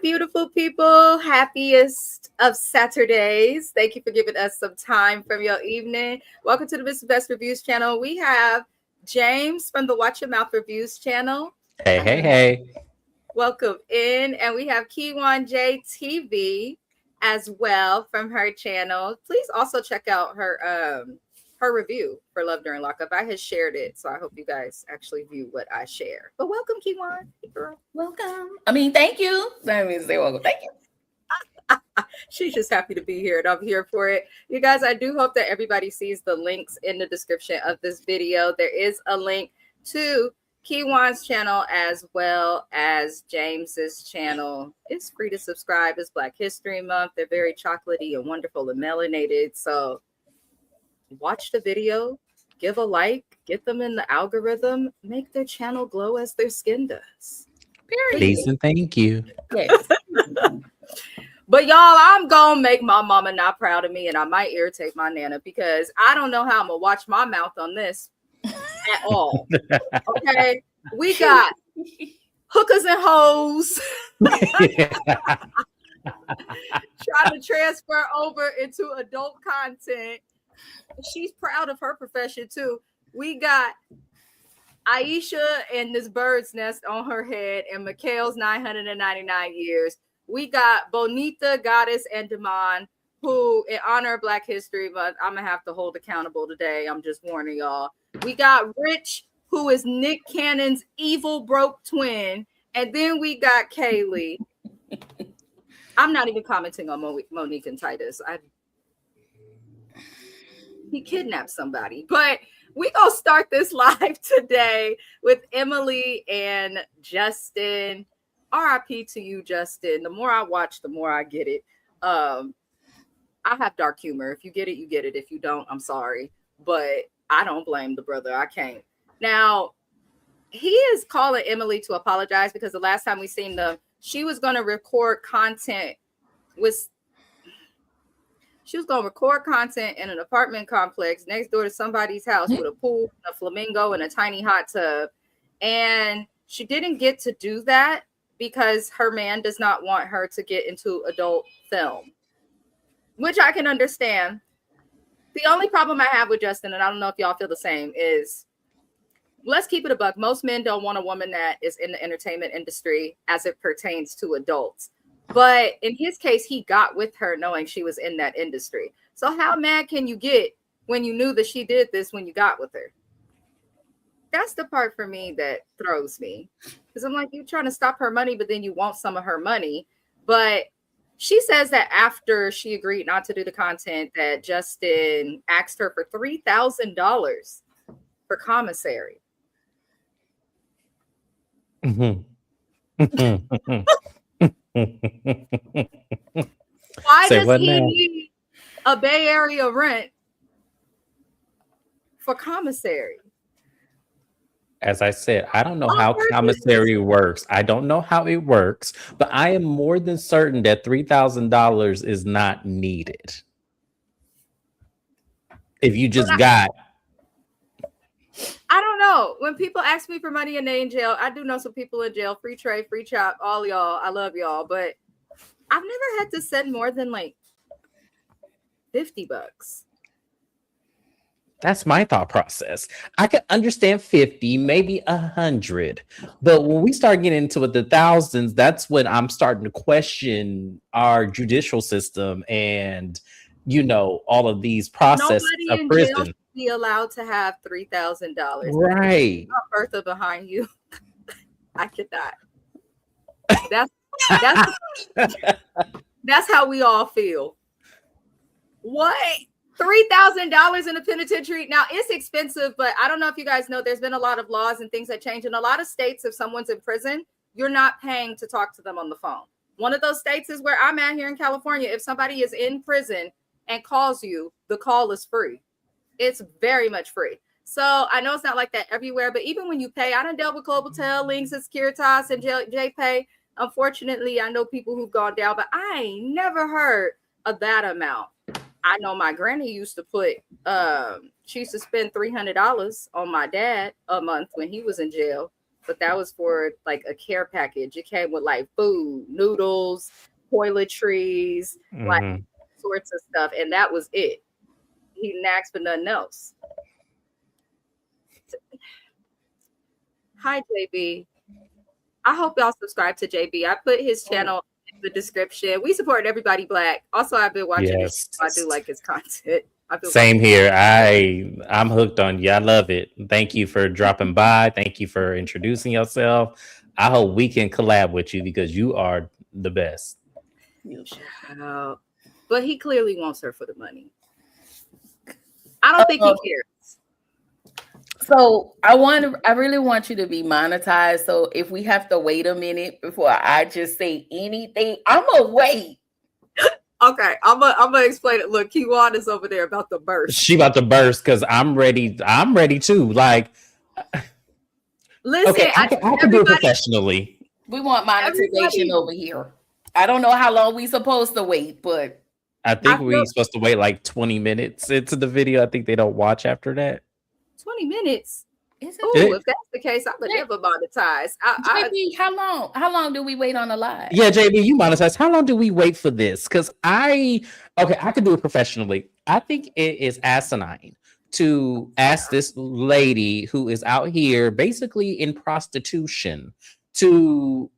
beautiful people. Happiest of Saturdays. Thank you for giving us some time from your evening. Welcome to the Mr. Best Reviews channel. We have James from the Watch Your Mouth Reviews channel. Hey. Welcome in. And we have Keywan J TV as well from her channel. Please also check out her review for Love During Lockup. I had shared it, so I hope you guys actually view what I share. But welcome, Keywan. Hey, girl. Welcome. Thank you. That means say welcome. Thank you. She's just happy to be here, and I'm here for it. You guys, I do hope that everybody sees the links in the description of this video. There is a link to Keywan's channel as well as James's channel. It's free to subscribe. It's Black History Month. They're very chocolatey and wonderful and melanated. So watch the video, give a like, get them in the algorithm, make their channel glow as their skin does. Period. Please and thank you. Yes. But y'all, I'm gonna make my mama not proud of me, and I might irritate my nana because I don't know how I'm gonna watch my mouth on this at all. Okay, we got hookers and hoes trying to transfer over into adult content. She's proud of her profession too. We got Aisha and this bird's nest on her head and Mikhail's 999 years. We got Bonita, Goddess, and Damon, who in honor of Black History Month, I'm gonna have to hold accountable today. I'm just warning y'all. We got Rich, who is Nick Cannon's evil broke twin. And then we got Kaylee. I'm not even commenting on Monique and Titus. He kidnapped somebody, but we gonna start this live today with Emily and Justin. RIP to you, Justin. The more I watch, the more I get it. I have dark humor. If you get it, you get it. If you don't, I'm sorry, but I don't blame the brother. I can't. Now, he is calling Emily to apologize because the last time we seen them, she was gonna record content with. She was going to record content in an apartment complex next door to somebody's house with a pool, a flamingo, and a tiny hot tub. And she didn't get to do that because her man does not want her to get into adult film, which I can understand. The only problem I have with Justin, and I don't know if y'all feel the same, is let's keep it a buck. Most men don't want a woman that is in the entertainment industry as it pertains to adults. But in his case, he got with her knowing she was in that industry. So how mad can you get when you knew that she did this when you got with her? That's the part for me that throws me. Because I'm like, you're trying to stop her money, but then you want some of her money. But she says that after she agreed not to do the content, that Justin asked her for $3,000 for commissary. Why does he need a Bay Area rent for commissary? As I said, I don't know how commissary works. I don't know how it works, but I am more than certain that $3,000 is not needed. If you just got. I don't know. When people ask me for money and they in jail, I do know some people in jail. Free trade, free chop, all y'all. I love y'all, but I've never had to send more than like $50. That's my thought process. I can understand 50, maybe 100, but when we start getting into the thousands, that's when I'm starting to question our judicial system and, all of these processes of prison. Jail be allowed to have $3,000. Right. Bertha behind you. I cannot. That's how we all feel. What? $3,000 in a penitentiary. Now it's expensive, but I don't know if you guys know, there's been a lot of laws and things that change. In a lot of states, if someone's in prison, you're not paying to talk to them on the phone. One of those states is where I'm at here in California. If somebody is in prison and calls you, the call is free. It's very much free. So I know it's not like that everywhere, but even when you pay, I done dealt with Globaltel, Links, and Securitas, and JPay. Unfortunately, I know people who've gone down, but I ain't never heard of that amount. I know my granny used to put, she used to spend $300 on my dad a month when he was in jail but that was for like a care package. It came with like food, noodles, toiletries, like sorts of stuff, and that was it. He didn't ask for nothing else. Hi, JB. I hope y'all subscribe to JB. I put his channel in the description. We support everybody Black. Also, I've been watching his. I do like his content. Same here. I'm hooked on you. I love it. Thank you for dropping by. Thank you for introducing yourself. I hope we can collab with you because you are the best. But he clearly wants her for the money. I don't think he cares. So I really want you to be monetized. So if we have to wait a minute before I just say anything, I'm gonna wait. Okay, I'm gonna explain it. Look, Keywan is over there about to burst. She about to burst because I'm ready. I'm ready too. Like, listen, okay, I can do it professionally. We want monetization over here. I don't know how long we supposed to wait, but I think we're supposed to wait like 20 minutes into the video. I think they don't watch after that. 20 minutes. If that's the case, I would never monetize. JB, how long do we wait on the live? Yeah, JB, you monetize. How long do we wait for this? Because I can do it professionally. I think it is asinine to ask this lady who is out here basically in prostitution to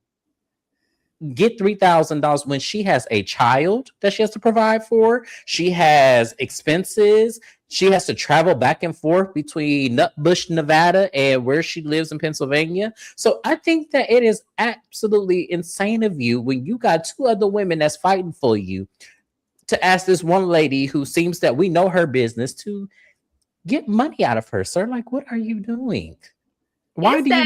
get $3,000 when she has a child that she has to provide for. She has expenses. She has to travel back and forth between Nutbush, Nevada, and where she lives in Pennsylvania. So I think that it is absolutely insane of you when you got two other women that's fighting for you to ask this one lady who seems that we know her business to get money out of her, sir. Like, what are you doing? Why do you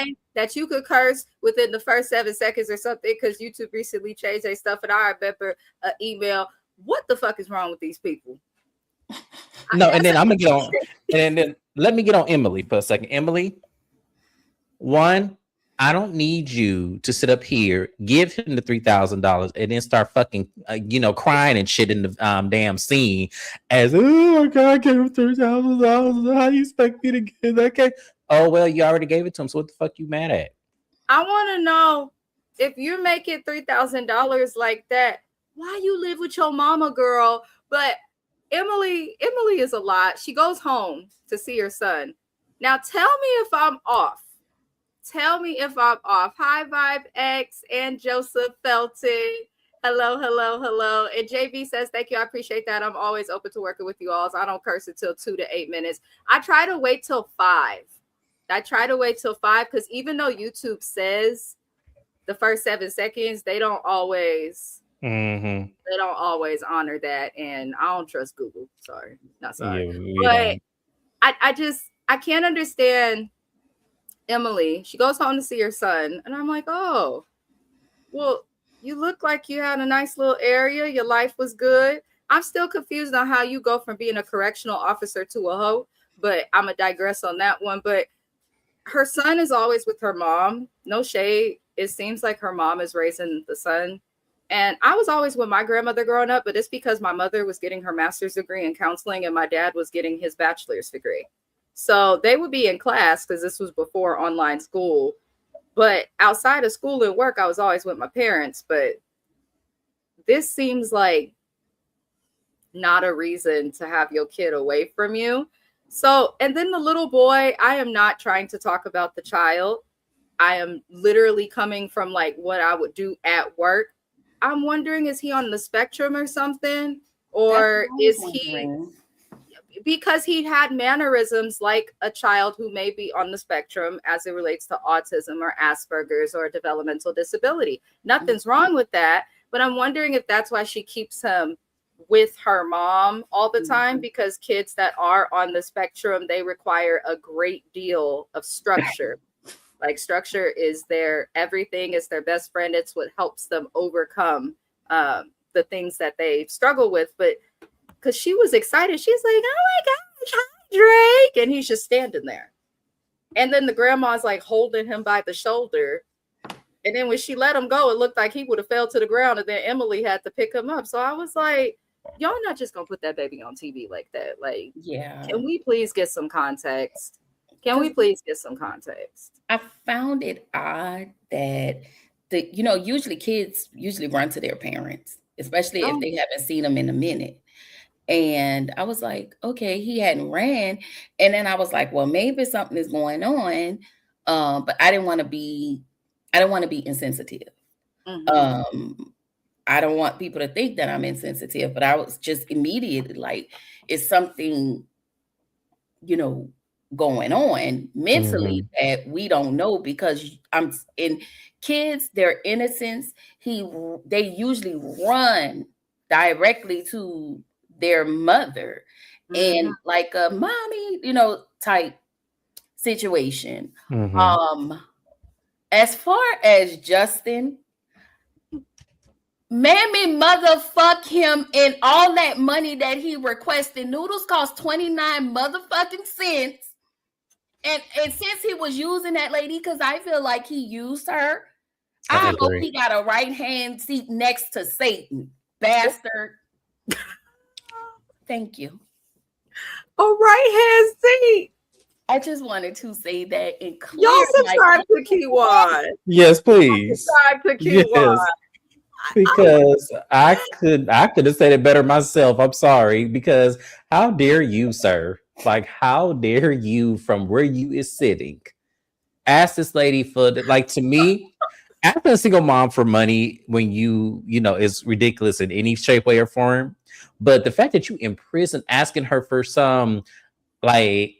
need that you could curse within the first 7 seconds or something? Because YouTube recently changed their stuff, and I remember an email. What the fuck is wrong with these people? No, and then I'm gonna get on, and then let me get on Emily for a second. Emily, one, I don't need you to sit up here, give him the $3,000, and then start fucking, crying and shit in the damn scene. As, oh my God, I gave him $3,000. How you expect me to give that? Okay. Oh well, you already gave it to him. So what the fuck you mad at? I want to know, if you're making $3,000 like that, why you live with your mama, girl? But Emily is a lot. She goes home to see her son. Now tell me if I'm off. Tell me if I'm off. Hi, Vibe X and Joseph Felton. Hello. And JB says, thank you. I appreciate that. I'm always open to working with you all. So I don't curse until 2 to 8 minutes. I try to wait till 5. Because even though YouTube says the first 7 seconds, they don't always honor that. And I don't trust Google. Sorry. Not sorry. But I can't understand Emily. She goes home to see her son. And I'm like, oh, well, you look like you had a nice little area. Your life was good. I'm still confused on how you go from being a correctional officer to a hoe. But I'm going to digress on that one. But her son is always with her mom. No shade. It seems like her mom is raising the son. And I was always with my grandmother growing up, but it's because my mother was getting her master's degree in counseling and my dad was getting his bachelor's degree. So they would be in class because this was before online school. But outside of school and work, I was always with my parents. But this seems like not a reason to have your kid away from you. So, and then the little boy, I am not trying to talk about the child. I am literally coming from like what I would do at work. I'm wondering, is he on the spectrum or something? Or is he, because he had mannerisms like a child who may be on the spectrum as it relates to autism or Asperger's or developmental disability. Nothing's wrong with that. But I'm wondering if that's why she keeps him with her mom all the time, because kids that are on the spectrum, they require a great deal of structure. Like structure is their everything, is their best friend. It's what helps them overcome the things that they struggle with. But because she was excited, she's like, oh my gosh, hi, Drake. And he's just standing there. And then the grandma's like holding him by the shoulder. And then when she let him go, it looked like he would have fell to the ground. And then Emily had to pick him up. So I was like, y'all not just gonna put that baby on TV like that. Like, yeah. Can we please get some context? Can we please get some context? I found it odd that usually kids usually run to their parents, especially if they haven't seen them in a minute. And I was like, okay, he hadn't ran. And then I was like, well, maybe something is going on. But I didn't want to be insensitive. Mm-hmm. I don't want people to think that I'm insensitive, but I was just immediately like, it's something, going on mentally that we don't know, because I'm in kids, their innocence, they usually run directly to their mother and like a mommy, type situation. As far as Justin, mammy motherfuck him, and all that money that he requested. Noodles cost 29 motherfucking cents. And since he was using that lady, because I feel like he used her, I hope he got a right-hand seat next to Satan. Bastard. Thank you. A right-hand seat. I just wanted to say that in clear. Y'all subscribe to Keywan. Yes, please. Subscribe to Keywan. Yes. Because I could have said it better myself. I'm sorry. Because how dare you, sir? Like, how dare you, from where you is sitting, ask this lady for to me, asking a single mom for money when you know is ridiculous in any shape, way, or form. But the fact that you in prison asking her for some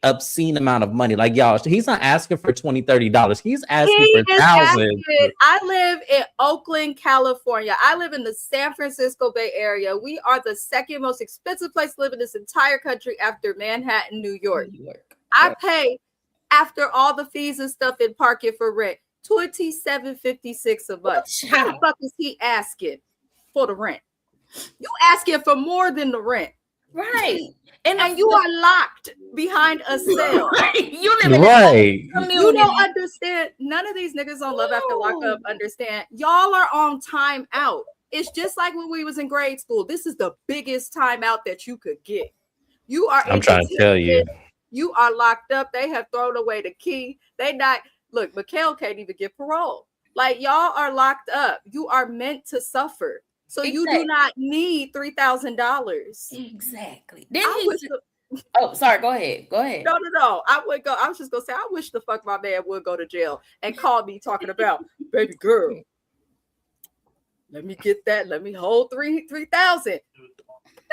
obscene amount of money, y'all, he's not asking for $20-$30. He's asking for thousands. I live in Oakland, California. I live in the San Francisco Bay Area. We are the second most expensive place to live in this entire country after Manhattan, New York. I pay, after all the fees and stuff in parking for rent, $27.56 a month. How the fuck is he asking for the rent? You asking for more than the rent. Right. And you are locked behind a cell. Right. You don't understand. None of these niggas on Love After Lockup understand. Y'all are on time out. It's just like when we was in grade school. This is the biggest timeout that you could get. I'm trying to tell you. You are locked up. They have thrown away the key. Look, Mikhail can't even get parole. Y'all are locked up. You are meant to suffer. So you do not need $3,000. Exactly. Sorry. Go ahead. No. I was just gonna say, I wish the fuck my man would go to jail and call me talking about, baby girl, let me get that. Let me hold 3,000.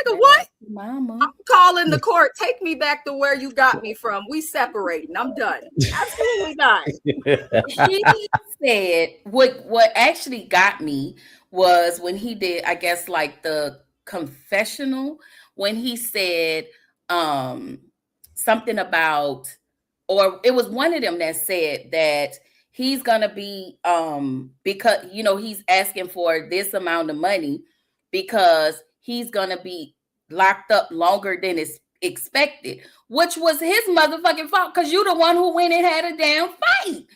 Nigga, what? Mama. I'm calling the court. Take me back to where you got me from. We separating. I'm done. Absolutely not. He said what actually got me was when he did, I guess, the confessional, when he said something about, or it was one of them that said that he's gonna be because he's asking for this amount of money because he's gonna be locked up longer than is expected, which was his motherfucking fault, because you the one who went and had a damn fight.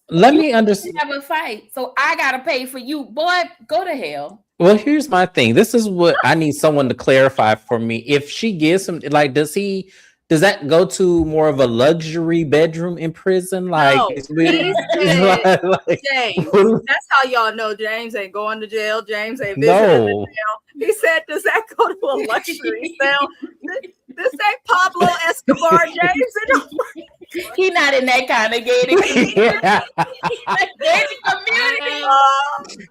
Let me understand. Have a fight, so I gotta pay for you, boy. Go to hell. Well, here's my thing. This is what I need someone to clarify for me. If she gives him, does that go to more of a luxury bedroom in prison? No, James, that's how y'all know James ain't going to jail. James ain't visiting the jail. He said, does that go to a luxury cell? This ain't Pablo Escobar, James. He not in that kind of gated community.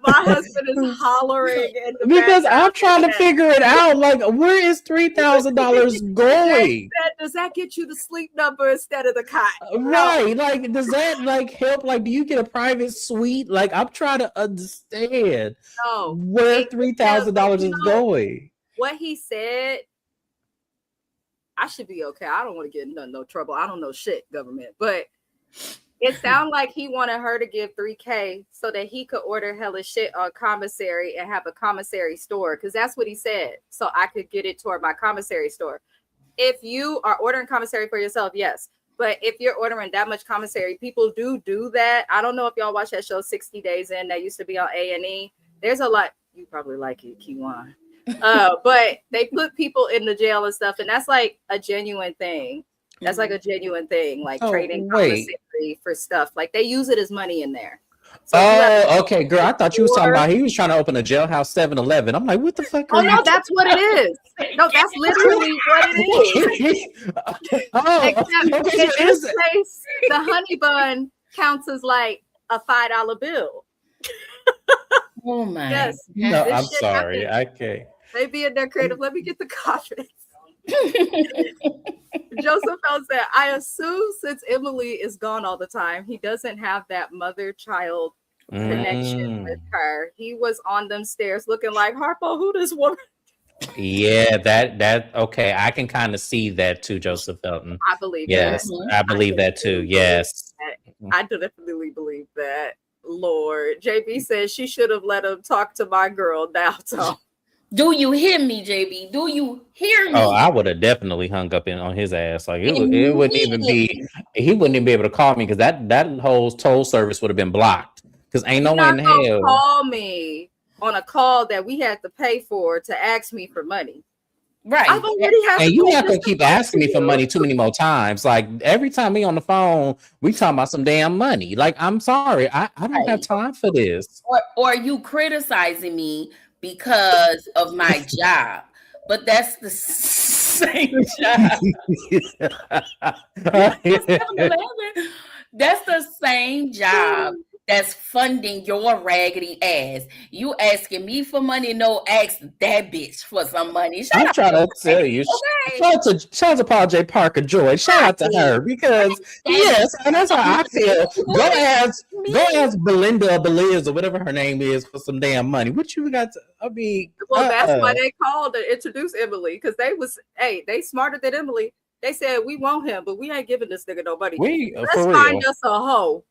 My husband is hollering because I'm trying to figure it out. Where is $3,000 going? Does that get you the sleep number instead of the cot? Right. Does that help? Do you get a private suite? I'm trying to understand where $3,000 is going. What he said, I should be okay. I don't want to get in no trouble. I don't know shit, government. But it sounded like he wanted her to give $3,000 so that he could order hella shit on commissary and have a commissary store. Because that's what he said. So I could get it toward my commissary store. If you are ordering commissary for yourself, yes. But if you're ordering that much commissary, people do that. I don't know if y'all watch that show 60 Days In that used to be on A&E. There's a lot. You probably like it, Keywan. But they put people in the jail and stuff, and that's like a genuine thing. That's like a genuine thing, like trading commissary for stuff. Like they use it as money in there. So okay, girl. I thought you was talking about he was trying to open a jailhouse 7-Eleven. I'm like, what the fuck? Oh no, that's what it is. No, that's literally what it is. Except in this case, the honey bun counts as like a $5 bill. Oh my! Yes. No, I'm sorry. Happens. Okay. They be in there creative. Let me get the comments. Joseph L said, I assume since Emily is gone all the time, he doesn't have that mother-child connection with her. He was on them stairs looking like, Harpo, who this woman? Yeah, that okay. I can kind of see that too, Joseph Felton. I believe that. I believe that too. Yes. I definitely believe that. Lord. JB says she should have let him talk to my girl now, Tom. Do you hear me, JB? Do you hear me? Oh, I would have definitely hung up on his ass. Like it wouldn't even be. He wouldn't even be able to call me because that whole toll service would have been blocked. Because ain't no one in hell call me on a call that we had to pay for to ask me for money. Right. I've already had and you're not gonna keep asking me for money too many more times. Like every time we on the phone, we talking about some damn money. Like I'm sorry, I don't have time for this. Or you criticizing me because of my job, but that's the same job. That's the same job that's funding your raggedy ass. You asking me for money, no, ask that bitch for some money. I'm trying to tell you. Okay. Shout out to Paul J. Parker Joy. Shout out to her because yes, and that's how I feel. Go ask Belinda or Beliz or whatever her name is for some damn money. What you got to? I mean, well, that's why they called to introduce Emily because they smarter than Emily. They said we want him, but we ain't giving this nigga no money. Let's find us a hoe.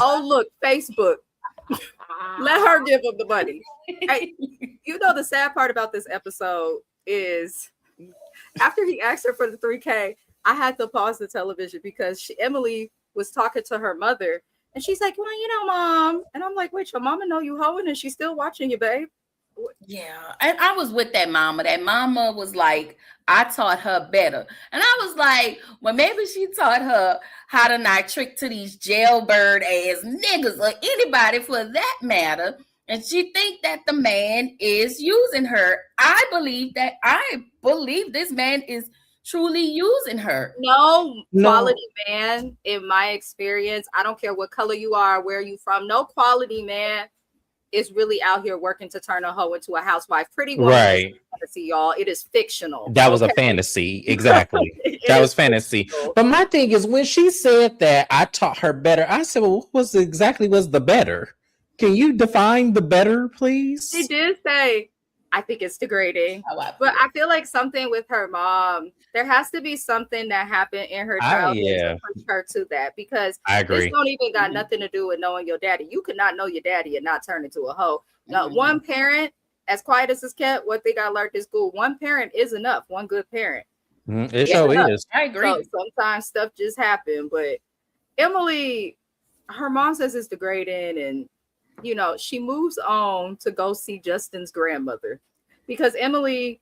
Oh, look, Facebook. Let her give him the money. Hey, you know, the sad part about this episode is after he asked her for the $3K, I had to pause the television because Emily was talking to her mother and she's like, well, you know, Mom. And I'm like, wait, your mama know you hoeing and she's still watching you, babe. Yeah, and I was with that mama. That mama was like, I taught her better. And I was like, well, maybe she taught her how to not trick to these jailbird ass niggas or anybody for that matter. And she think that the man is using her. I believe this man is truly using her. No quality man, in my experience, I don't care what color you are, where you from, no quality man is really out here working to turn a hoe into a housewife. Pretty woman right. Fantasy, y'all. It is fictional. That was a fantasy. Exactly. That was fantasy. Fictional. But my thing is when she said that I taught her better, I said, well, what was the better? Can you define the better, please? She did say, I think it's degrading. But I feel like something with her mom, there has to be something that happened in her childhood to push her to that because I agree. This don't even got nothing to do with knowing your daddy. You could not know your daddy and not turn into a hoe. Now, one parent, as quiet as it's kept, what they got learned in school, one parent is enough. One good parent. It sure is. I agree. So sometimes stuff just happen. But Emily, her mom says it's degrading and you know, she moves on to go see Justin's grandmother because Emily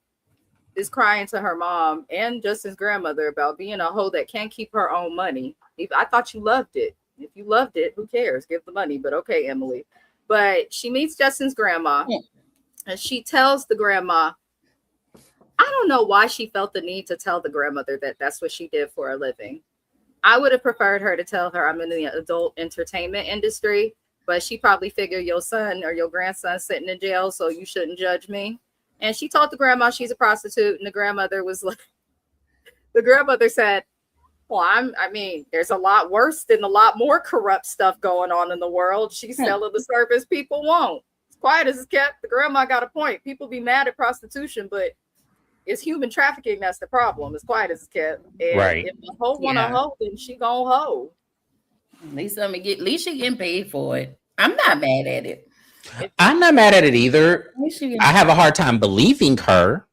is crying to her mom and Justin's grandmother about being a hoe that can't keep her own money. I thought you loved it. If you loved it, who cares? Give the money. But okay, Emily. But she meets Justin's grandma and she tells the grandma, I don't know why she felt the need to tell the grandmother that that's what she did for a living. I would have preferred her to tell her I'm in the adult entertainment industry. But she probably figured your son or your grandson sitting in jail, so you shouldn't judge me. And she told the grandma she's a prostitute, and the grandmother was like, the grandmother said, well, I mean, there's a lot worse than a lot more corrupt stuff going on in the world. She's selling the service people want. As quiet as it's kept, the grandma got a point. People be mad at prostitution, but it's human trafficking that's the problem. As quiet as it's kept. And right. If the hoe want to hoe, then she gonna hoe. At least she getting paid for it. I'm not mad at it. I'm not mad at it either. I have a hard time believing her.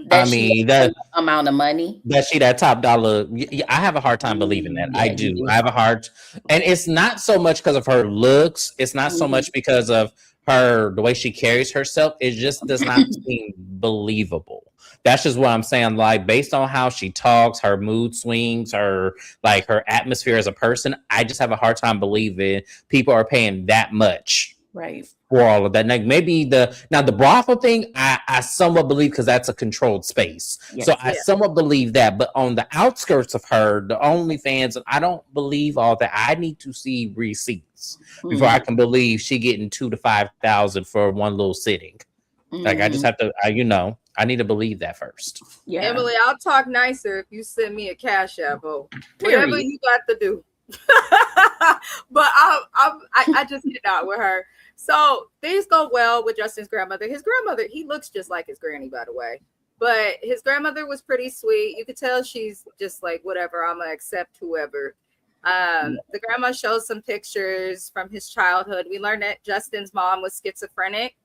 That amount of money that she that top dollar. I have a hard time believing that. I do. I have a hard, and it's not so much because of her looks. It's not so much because of the way she carries herself, it just does not seem believable. That's just what I'm saying. Like, based on how she talks, her mood swings, her atmosphere as a person, I just have a hard time believing people are paying that much Right. for all of that. Like, maybe the brothel thing, I somewhat believe, because that's a controlled space. Yes. So I somewhat believe that. But on the outskirts of her, the OnlyFans, I don't believe all that. I need to see receipts before I can believe she getting $2,000 to $5,000 for one little sitting. Like, I just have to, I need to believe that first. Yeah. Emily, I'll talk nicer if you send me a cash app. Whatever you got to do. But I just get out with her. So things go well with Justin's grandmother. His grandmother, he looks just like his granny, by the way. But his grandmother was pretty sweet. You could tell she's just like, whatever, I'm gonna accept whoever. The grandma shows some pictures from his childhood. We learned that Justin's mom was schizophrenic.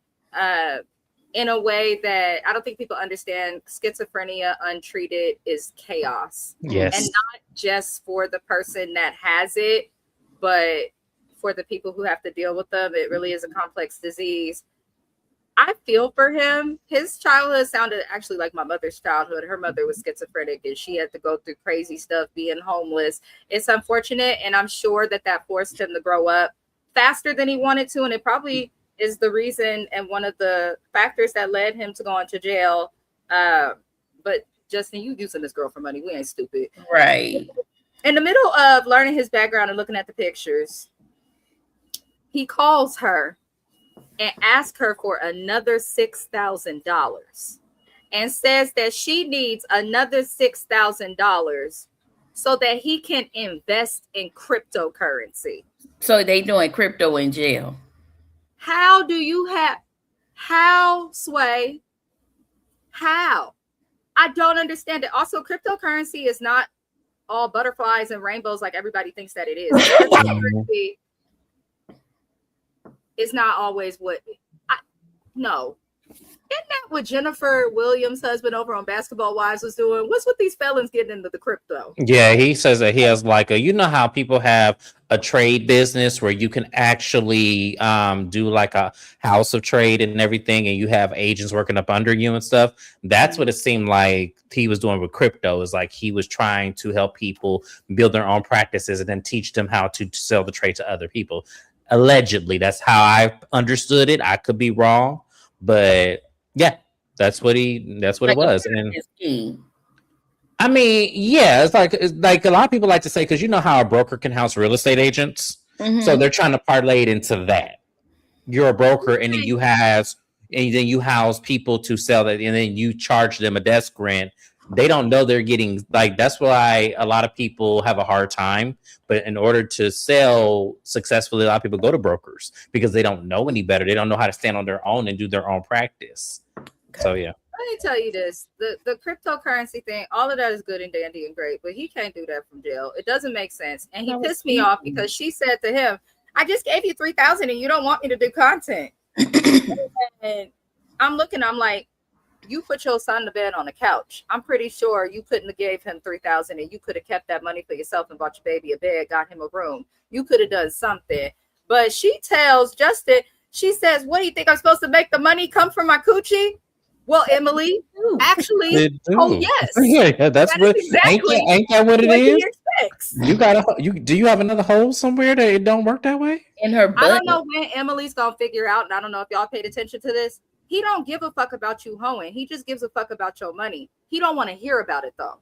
In a way that I don't think people understand. Schizophrenia untreated is chaos. Yes. And not just for the person that has it, but for the people who have to deal with them. It really is a complex disease. I feel for him. His childhood sounded actually like my mother's childhood. Her mother was schizophrenic and she had to go through crazy stuff, being homeless. It's unfortunate. And I'm sure that forced him to grow up faster than he wanted to. And it probably is the reason and one of the factors that led him to go into jail. But Justin, you using this girl for money. We ain't stupid. Right. In the middle of learning his background and looking at the pictures, he calls her and asks her for another $6,000 and says that she needs another $6,000 so that he can invest in cryptocurrency. So they doing crypto in jail. Sway? How? I don't understand it. Also, cryptocurrency is not all butterflies and rainbows like everybody thinks that it is. Cryptocurrency is not always no. Isn't that what Jennifer Williams' husband over on Basketball Wives was doing? What's with these felons getting into the crypto? Yeah, he says that he has like you know how people have a trade business where you can actually do like a house of trade and everything, and you have agents working up under you and stuff. That's what it seemed like he was doing with crypto. Is like he was trying to help people build their own practices and then teach them how to sell the trade to other people. Allegedly, that's how I understood it. I could be wrong, but yeah, that's what it was. And I mean, yeah, it's like a lot of people like to say, because you know how a broker can house real estate agents. So they're trying to parlay it into that. You're a broker, and then you house people to sell that, and then you charge them a desk rent. They don't know they're getting, like, that's why a lot of people have a hard time. But in order to sell successfully, a lot of people go to brokers because they don't know any better. They don't know how to stand on their own and do their own practice. So yeah. Let me tell you this, the cryptocurrency thing, all of that is good and dandy and great, but he can't do that from jail. It doesn't make sense. And he pissed me off because she said to him, I just gave you $3,000 and you don't want me to do content. And I'm like, you put your son to bed on the couch. I'm pretty sure you couldn't have gave him $3,000 and you could have kept that money for yourself and bought your baby a bed, got him a room. You could have done something. But she tells Justin, she says, what do you think, I'm supposed to make the money come from my coochie? Well, Emily, actually, oh yes, yeah, that's what exactly. Ain't that what it is? Do you have another hole somewhere that it don't work that way? In her butt. I don't know when Emily's gonna figure out, and I don't know if y'all paid attention to this. He don't give a fuck about you hoeing. He just gives a fuck about your money. He don't want to hear about it though.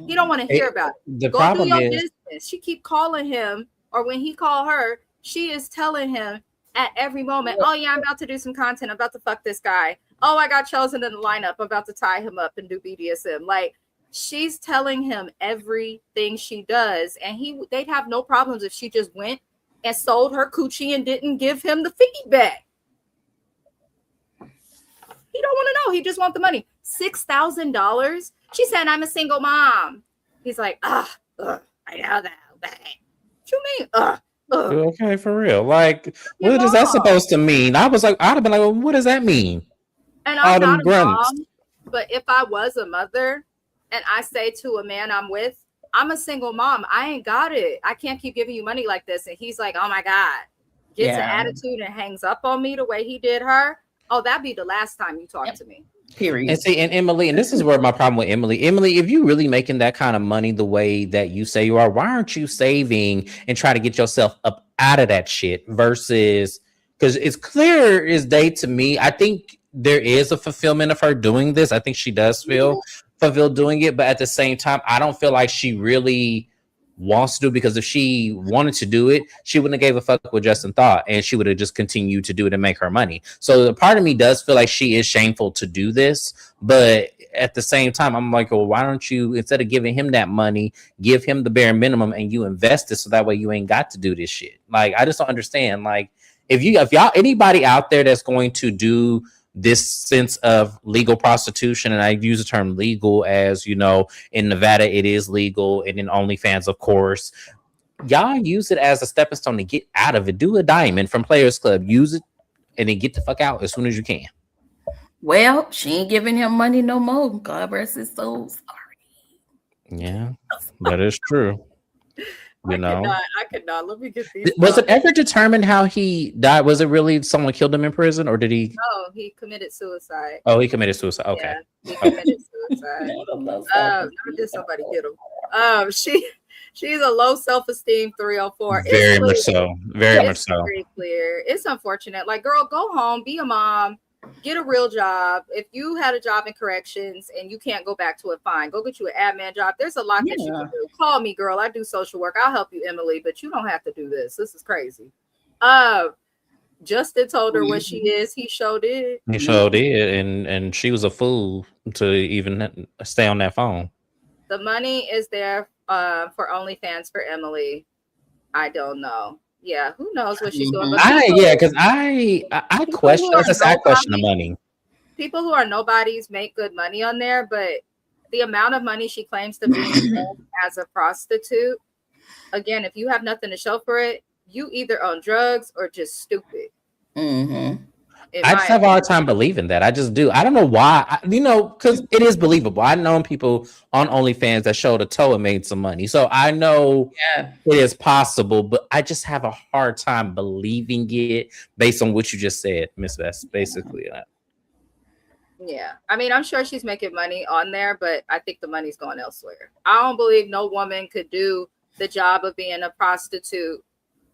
He don't want to hear about it. The Go problem do your is business. She keep calling him, or when he call her, she is telling him at every moment, oh yeah, I'm about to do some content. I'm about to fuck this guy. Oh, I got chosen in the lineup. I'm about to tie him up and do BDSM. Like, she's telling him everything she does, and they'd have no problems if she just went and sold her coochie and didn't give him the feedback. He don't want to know. He just want the money. $6,000. She said, I'm a single mom. He's like, I know that. What you mean? Okay, for real. Like, what is that supposed to mean? I'd have been like, well, what does that mean? And I'm not a mom, but if I was a mother and I say to a man I'm with, I'm a single mom, I ain't got it. I can't keep giving you money like this. And he's like, oh my God, gets an attitude and hangs up on me the way he did her, oh, that'd be the last time you talk to me. Period. And see, and Emily, and this is where my problem with Emily, if you really making that kind of money the way that you say you are, why aren't you saving and try to get yourself up out of that shit versus, because it's clear as day to me. I think there is a fulfillment of her doing this. I think she does feel fulfilled doing it, but at the same time, I don't feel like she really wants to do it, because if she wanted to do it, she wouldn't have gave a fuck what Justin thought, and she would have just continued to do it and make her money. So the part of me does feel like she is shameful to do this, but at the same time, I'm like, well, why don't you, instead of giving him that money, give him the bare minimum and you invest it so that way you ain't got to do this shit. Like, I just don't understand. Like, if y'all, anybody out there that's going to do this sense of legal prostitution, and I use the term legal as, you know, in Nevada it is legal, and in OnlyFans, of course, y'all use it as a stepping stone to get out of it. Do a diamond from Players Club, use it, and then get the fuck out as soon as you can. Well, she ain't giving him money no more. God rest his soul. Sorry. Yeah, that is true. You know, I could not. Let me get these. Was it ever determined how he died? Was it really someone killed him in prison, or did he? No, he committed suicide. Oh, he committed suicide. Okay, yeah, he committed suicide. Not just somebody hit him. She's a low self-esteem 304. Very much so. Very much so. Very clear. It's unfortunate. Like, girl, go home, be a mom. Get a real job. If you had a job in corrections and you can't go back to it, fine. Go get you an admin job. There's a lot that you can do. Call me, girl. I do social work. I'll help you, Emily, but you don't have to do this. This is crazy. Justin told her what she is. He showed it. He showed it, and she was a fool to even stay on that phone. The money is there for OnlyFans for Emily. I don't know. Yeah, who knows what she's doing? Because I question. I question the money. People who are nobodies make good money on there, but the amount of money she claims to be as a prostitute, again, if you have nothing to show for it, you either own drugs or just stupid. Mm-hmm. I just have a hard time believing that. I just do. I don't know why. Because it is believable. I've known people on OnlyFans that showed a toe and made some money. So I know it is possible, but I just have a hard time believing it based on what you just said, Miss Vest, basically. Yeah. I mean, I'm sure she's making money on there, but I think the money's going elsewhere. I don't believe no woman could do the job of being a prostitute,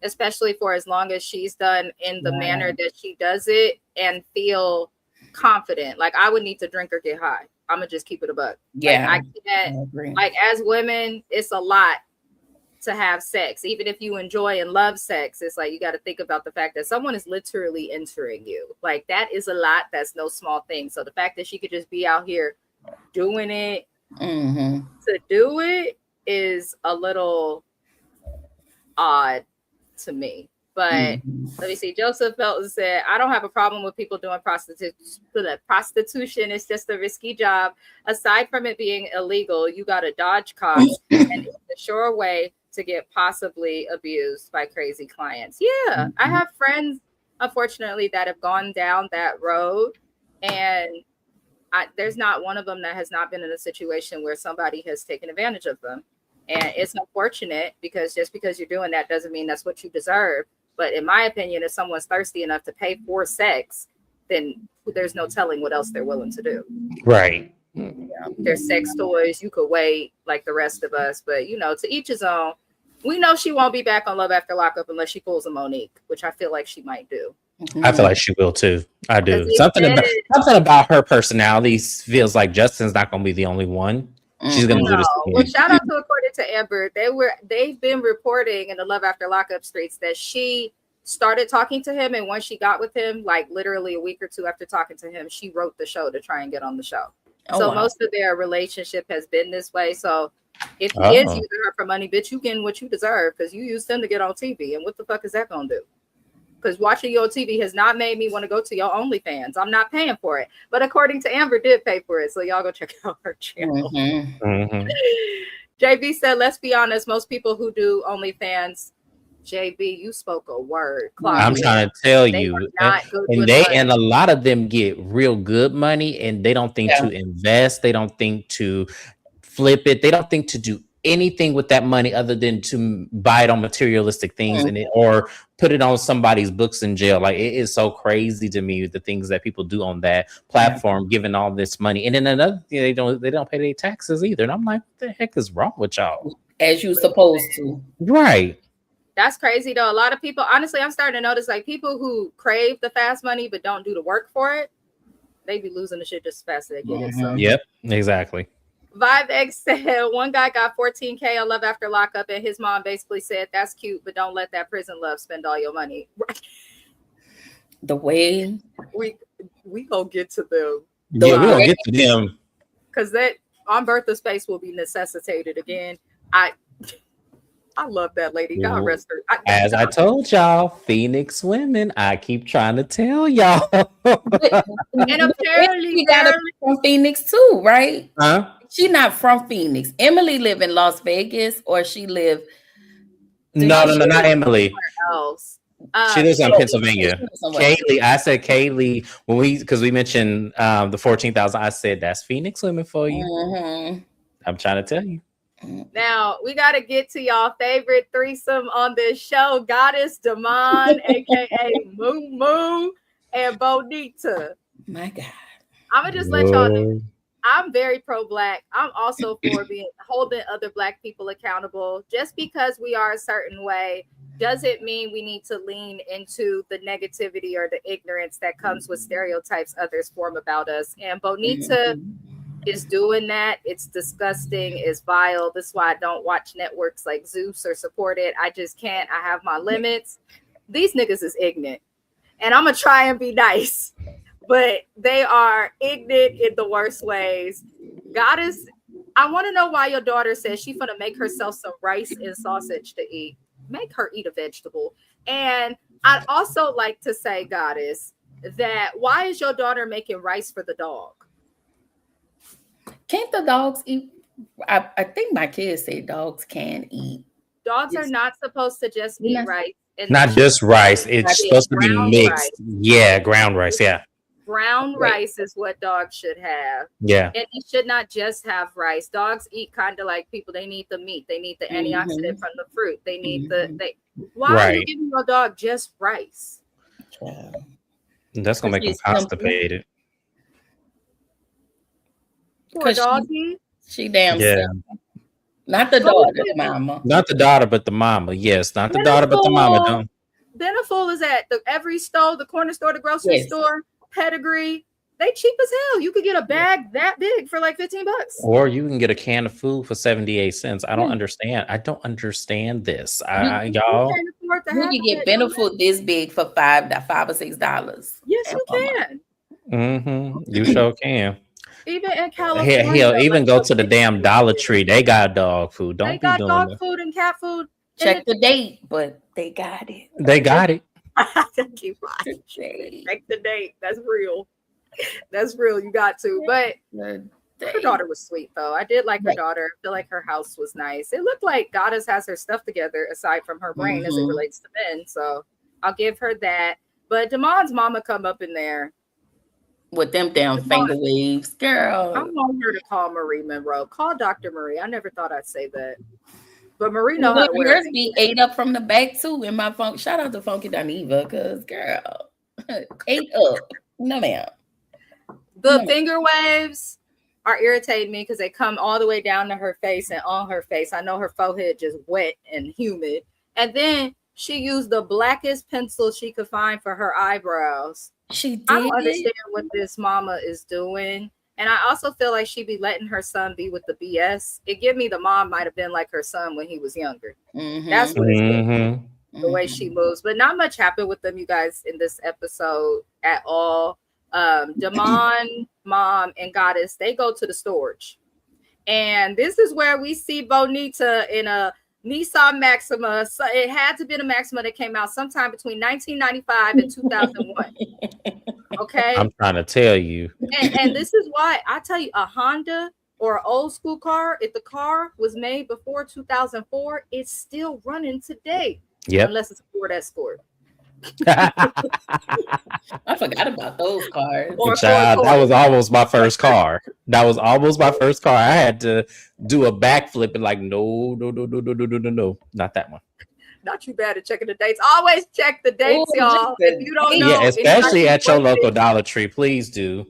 especially for as long as she's done in the manner that she does it, and feel confident. Like, I would need to drink or get high. I'm gonna just keep it a buck. Yeah, like, I can't. Like, as women, it's a lot to have sex. Even if you enjoy and love sex, it's like you got to think about the fact that someone is literally entering you. Like, that is a lot. That's no small thing. So the fact that she could just be out here doing it to do it is a little odd to me. But let me see. Joseph Felton said, I don't have a problem with people doing prostitution. It's just a risky job. Aside from it being illegal, you got to dodge cops, and it's a sure way to get possibly abused by crazy clients. Yeah, I have friends, unfortunately, that have gone down that road, and there's not one of them that has not been in a situation where somebody has taken advantage of them. And it's unfortunate, because just because you're doing that doesn't mean that's what you deserve. But in my opinion, if someone's thirsty enough to pay for sex, then there's no telling what else they're willing to do. Right. Yeah. There's sex toys. You could wait like the rest of us. But, to each his own. We know she won't be back on Love After Lockup unless she pulls a Monique, which I feel like she might do. I feel like she will too. I do. Something about her personality feels like Justin's not going to be the only one. She's gonna do this again. Well, shout out to according to Amber. They've been reporting in the Love After Lockup streets that she started talking to him, and once she got with him, like literally a week or two after talking to him, she wrote the show to try and get on the show. Most of their relationship has been this way. So if he is using her for money, bitch, you getting what you deserve, because you used him to get on TV. And what the fuck is that gonna do? Because watching your TV has not made me want to go to your OnlyFans. I'm not paying for it. But according to Amber, did pay for it. So y'all go check out her channel. JB said, let's be honest, most people who do OnlyFans, JB, you spoke a word. Claudia, I'm trying to tell you. And a lot of them get real good money, and they don't think to invest. They don't think to flip it. They don't think to do anything with that money other than to buy it on materialistic things or put it on somebody's books in jail. Like, it is so crazy to me, the things that people do on that platform, giving all this money. And then another thing, they don't pay their taxes either. And I'm like, what the heck is wrong with y'all? As you supposed to. Right. That's crazy though. A lot of people, honestly, I'm starting to notice like people who crave the fast money but don't do the work for it, they be losing the shit just as fast as they get it. So yep, exactly. ViveX said one guy got $14,000 on Love After Lockup, and his mom basically said, "That's cute, but don't let that prison love spend all your money." The way we gonna get to them. Yeah, we gonna get to them because that on Bertha Space will be necessitated again. I love that lady. God rest her. As I told y'all, Phoenix women. I keep trying to tell y'all. And apparently, she got a from Phoenix too, right? Huh? She not from Phoenix. Emily live in Las Vegas, or she live. No, not Emily. Else. She lives in Pennsylvania. Kaylee, I said Kaylee because we mentioned the 14,000. I said that's Phoenix women for you. I'm trying to tell you. Now we got to get to y'all favorite threesome on this show: Goddess, Damon, aka Moo Moo, and Bonita. My God, I'm gonna just let y'all know. I'm very pro-Black. I'm also for holding other Black people accountable. Just because we are a certain way doesn't mean we need to lean into the negativity or the ignorance that comes with stereotypes others form about us. And Bonita is doing that. It's disgusting. It's vile. This is why I don't watch networks like Zeus or support it. I just can't. I have my limits. These niggas is ignorant. And I'm going to try and be nice. But they are ignorant in the worst ways. Goddess, I want to know why your daughter says she's going to make herself some rice and sausage to eat. Make her eat a vegetable. And I'd also like to say, Goddess, that why is your daughter making rice for the dog? Can't the dogs eat? I think my kids say dogs can eat. Dogs are not supposed to just eat rice. Not just rice. It's supposed to be mixed. Rice. Yeah, ground rice. Yeah. Brown rice is what dogs should have. Yeah. And it should not just have rice. Dogs eat kind of like people. They need the meat. They need the antioxidant from the fruit. They need why are you giving your dog just rice? Yeah. That's going to make them constipated. Poor doggy. She damn simple. Not the daughter, the mama. Not the daughter, but the mama. Yes, not the daughter, but the mama. Don't. Beneful is at every store, the corner store, the grocery store, Pedigree. They cheap as hell. You could get a bag that big for like $15. Or you can get a can of food for 78 cents. I don't understand. I don't understand this. Y'all. You can get Beneful this big for $5 or $6. Yes, you can. You sure can. Even in California, hell, even go to the damn Dollar Tree. They got dog food. Don't be doing that. They got dog food and cat food. Check the date, but they got it. They got it. Keep lying. Check the date. That's real. That's real. You got to. But her daughter was sweet, though. I did like her daughter. I feel like her house was nice. It looked like Goddess has her stuff together, aside from her brain as it relates to men. So I'll give her that. But Damon's mama come up in there. With them damn finger waves, girl. I want her to call Marie Monroe. Call Dr. Marie. I never thought I'd say that. But Marie know how to wear it. Be ate up from the back, too, in my phone. Shout out to Funky Daniva, because, girl, ate up. No, ma'am. The finger waves are irritating me because they come all the way down to her face and on her face. I know her forehead just wet and humid. And then she used the blackest pencil she could find for her eyebrows. She did. I don't understand what this mama is doing. And I also feel like she be letting her son be with the BS. It give me the mom might have been like her son when he was younger. That's what it's the way she moves. But not much happened with them, you guys, in this episode at all. Damon, Mom, and Goddess, they go to the storage. And this is where we see Bonita in a Nissan Maxima. So it had to be a Maxima that came out sometime between 1995 and 2001. Okay. I'm trying to tell you. And this is why I tell you, a Honda or an old school car, if the car was made before 2004, it's still running today. Yep. Unless it's a Ford Escort. I forgot about those cars. Or Child, four that was toys. almost my first car. That was almost my first car. I had to do a backflip and like, no, not that one. Not you bad at checking the dates. Always check the dates, Oh, just y'all. If the you don't date. Yeah, know anybody especially who's at your worked local it, Dollar Tree, please do.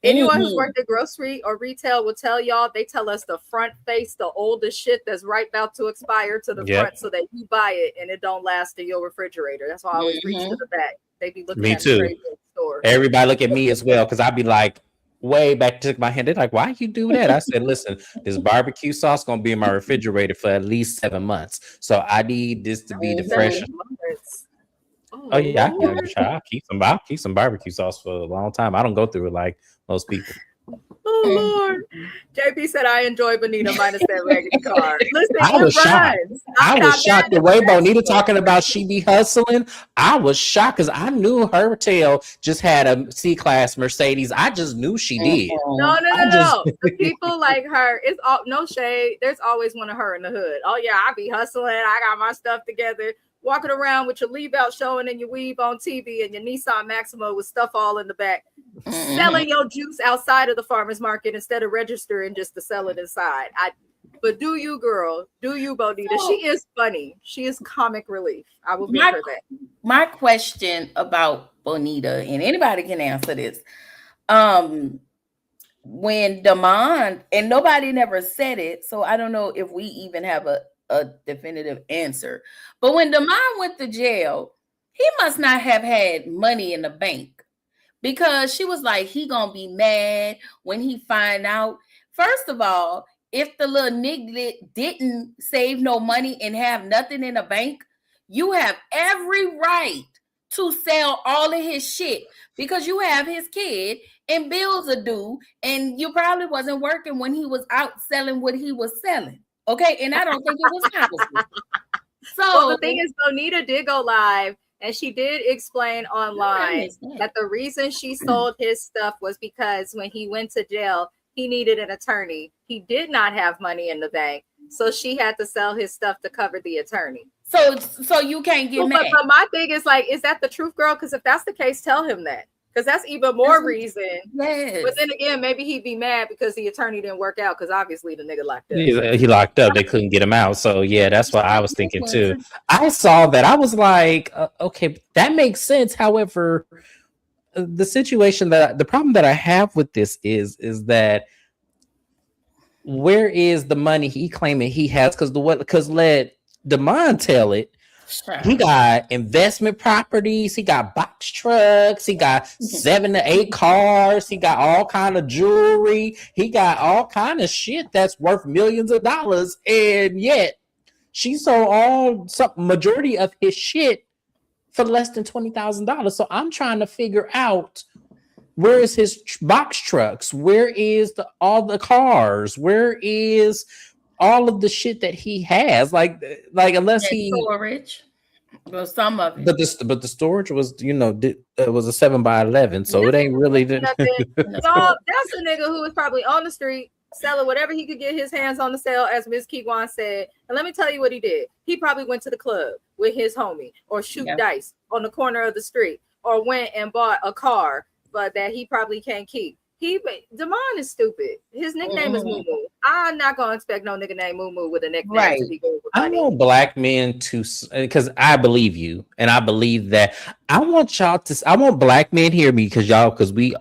anyone who's Mhm. worked at grocery or retail will tell y'all. They tell us the front face, the oldest shit that's right about to expire to the Yep. front, so that you buy it and it don't last in your refrigerator. That's why I always reach to Mhm. the back. They be looking Me at me too. crazy at the store. Everybody look at me as well because I'd be like, way back to my hand. They're like, why you do that? I said, listen, this barbecue sauce gonna be in my refrigerator for at least 7 months. So I need this to be the fresh. 7 months. Oh yeah, Lord. I'll keep some barbecue sauce for a long time. I don't go through it like most people. Oh Lord. JP said I enjoy Bonita minus that raggedy car. Listen, I it was shocked. runs. I I'm was not shocked mad the at way the Bonita vegetable. talking about she be hustling. I was shocked because I knew her tail just had a C-Class Mercedes. I just knew she did. No. I just The people like her, it's all no shade. There's always one of her in the hood. Oh yeah, I be hustling. I got my stuff together. Walking around with your leave out showing and your weave on TV and your Nissan Maxima with stuff all in the back. Selling your juice outside of the farmer's market instead of registering just to sell it inside. But do you, girl? Do you, Bonita? So- She is funny. She is comic relief. I will give My- her that. My question about Bonita, and anybody can answer this. When Damon, and nobody never said it, so I don't know if we even have a definitive answer. But when Damon went to jail, he must not have had money in the bank, because she was like, he gonna be mad when he find out. First of all, if the little nigga didn't save no money and have nothing in the bank, you have every right to sell all of his shit, because you have his kid and bills are due, and you probably wasn't working when he was out selling what he was selling. Okay, and I don't think it was possible. So Well, the thing is, Bonita did go live and she did explain online that the reason she sold his stuff was because when he went to jail, he needed an attorney. He did not have money in the bank, so she had to sell his stuff to cover the attorney. So you can't get mad. But my thing is like, is that the truth, girl? Because if that's the case, tell him that. Because that's even more reason. Yes. But then again, maybe he'd be mad because the attorney didn't work out, because obviously the nigga locked up. he locked up. They couldn't get him out. So yeah, that's what I was thinking too. I saw that. I was like, okay, that makes sense. However, the situation the problem that I have with this is that where is the money he claiming he has? Because let Damon tell it. He got investment properties. He got box trucks. He got 7 to 8 cars. He got all kind of jewelry. He got all kind of shit that's worth millions of dollars. And yet, she sold majority of his shit for less than $20,000. So I'm trying to figure out, where is his box trucks? Where is all the cars? Where is all of the shit that he has? Like unless he storage. Well, some of it. But the storage was, it was a 7x11, so it ain't really. No, that's a nigga who was probably on the street selling whatever he could get his hands on to sell, as Ms. Keywan said. And let me tell you what he did. He probably went to the club with his homie, or shoot dice on the corner of the street, or went and bought a car, but that he probably can't keep. Damon is stupid. His nickname is Moo Moo. I'm not gonna expect no nigga named Moo Moo with a nickname to be good with money. I want black men to, because I believe you, and I believe that I want black men hear me, because we,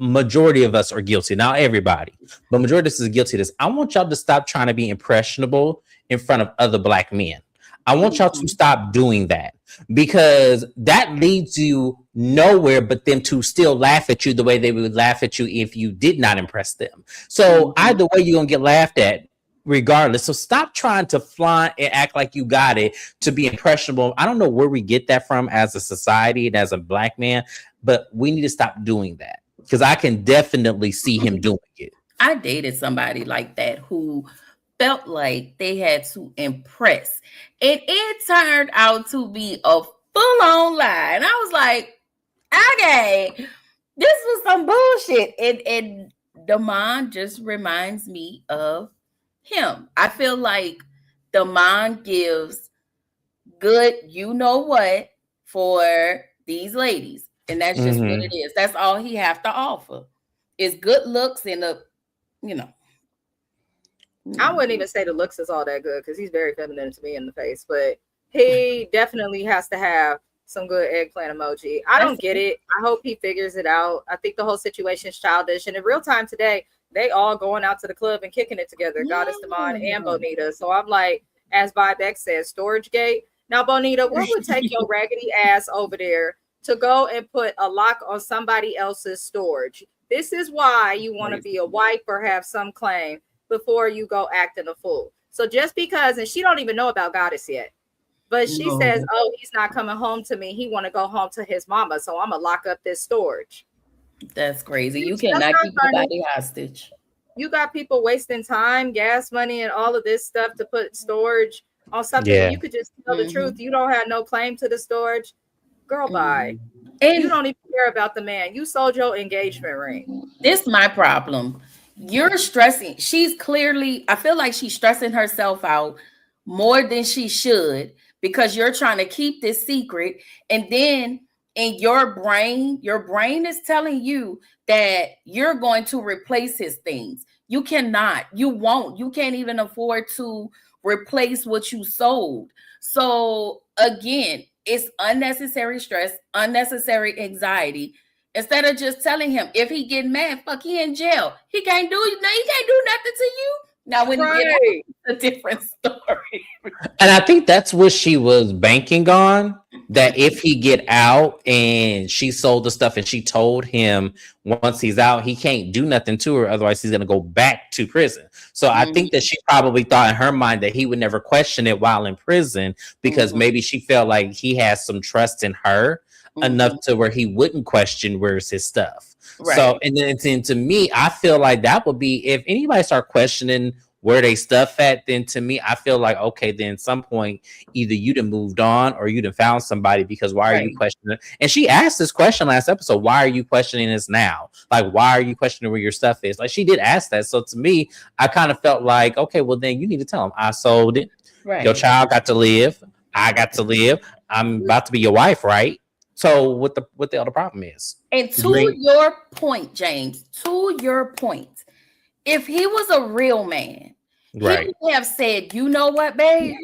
majority of us are guilty. Not everybody, but majority of us is guilty of this. I want y'all to stop trying to be impressionable in front of other black men. I want y'all to stop doing that, because that leads you nowhere but them to still laugh at you the way they would laugh at you if you did not impress them. So either way, you're going to get laughed at regardless. So stop trying to flaunt and act like you got it to be impressionable. I don't know where we get that from as a society and as a black man, but we need to stop doing that, because I can definitely see him doing it. I dated somebody like that who felt like they had to impress, and it turned out to be a full-on lie. And I was like, okay, this was some bullshit. And Damon just reminds me of him. I feel like Damon gives good, for these ladies. And that's just what it is. That's all he have to offer is good looks and I wouldn't even say the looks is all that good because he's very feminine to me in the face, but he definitely has to have some good eggplant emoji. I don't get it. I hope he figures it out. I think the whole situation is childish. And in real time today, they all going out to the club and kicking it together. Goddess Damon and Bonita. So I'm like, as Vibex says, storage gate. Now, Bonita, what would take your raggedy ass over there to go and put a lock on somebody else's storage? This is why you want to be a wife or have some claim before you go acting a fool. So just because, and she don't even know about Goddess yet, but she says, oh, he's not coming home to me. He want to go home to his mama. So I'm going to lock up this storage. That's crazy. You cannot keep nobody hostage. You got people wasting time, gas money, and all of this stuff to put storage on something. You could just tell the truth. You don't have no claim to the storage. Girl, bye. And you don't even care about the man. You sold your engagement ring. This is my problem. You're stressing. She's clearly, I feel like she's stressing herself out more than she should because you're trying to keep this secret. And then in your brain is telling you that you're going to replace his things. You cannot. You won't. You can't even afford to replace what you sold. So again, it's unnecessary stress, unnecessary anxiety. Instead of just telling him, if he get mad, fuck, he in jail. He can't do nothing to you. Now, when you get out, it's a different story. And I think that's what she was banking on, that if he get out and she sold the stuff and she told him once he's out, he can't do nothing to her. Otherwise, he's going to go back to prison. So I think that she probably thought in her mind that he would never question it while in prison because maybe she felt like he has some trust in her enough to where he wouldn't question where's his stuff. Right. So, and then to me, I feel like that would be, if anybody start questioning where they stuff at, then to me, I feel like, okay, then at some point, either you done moved on or you done found somebody, because why are you questioning it? And she asked this question last episode, why are you questioning this now? Like, why are you questioning where your stuff is? Like, she did ask that. So to me, I kind of felt like, okay, well then you need to tell him I sold it. Right. Your child got to live. I got to live. I'm about to be your wife, right? So what the other problem is? And to your point, James, to your point, if he was a real man, he would have said, you know what, babe?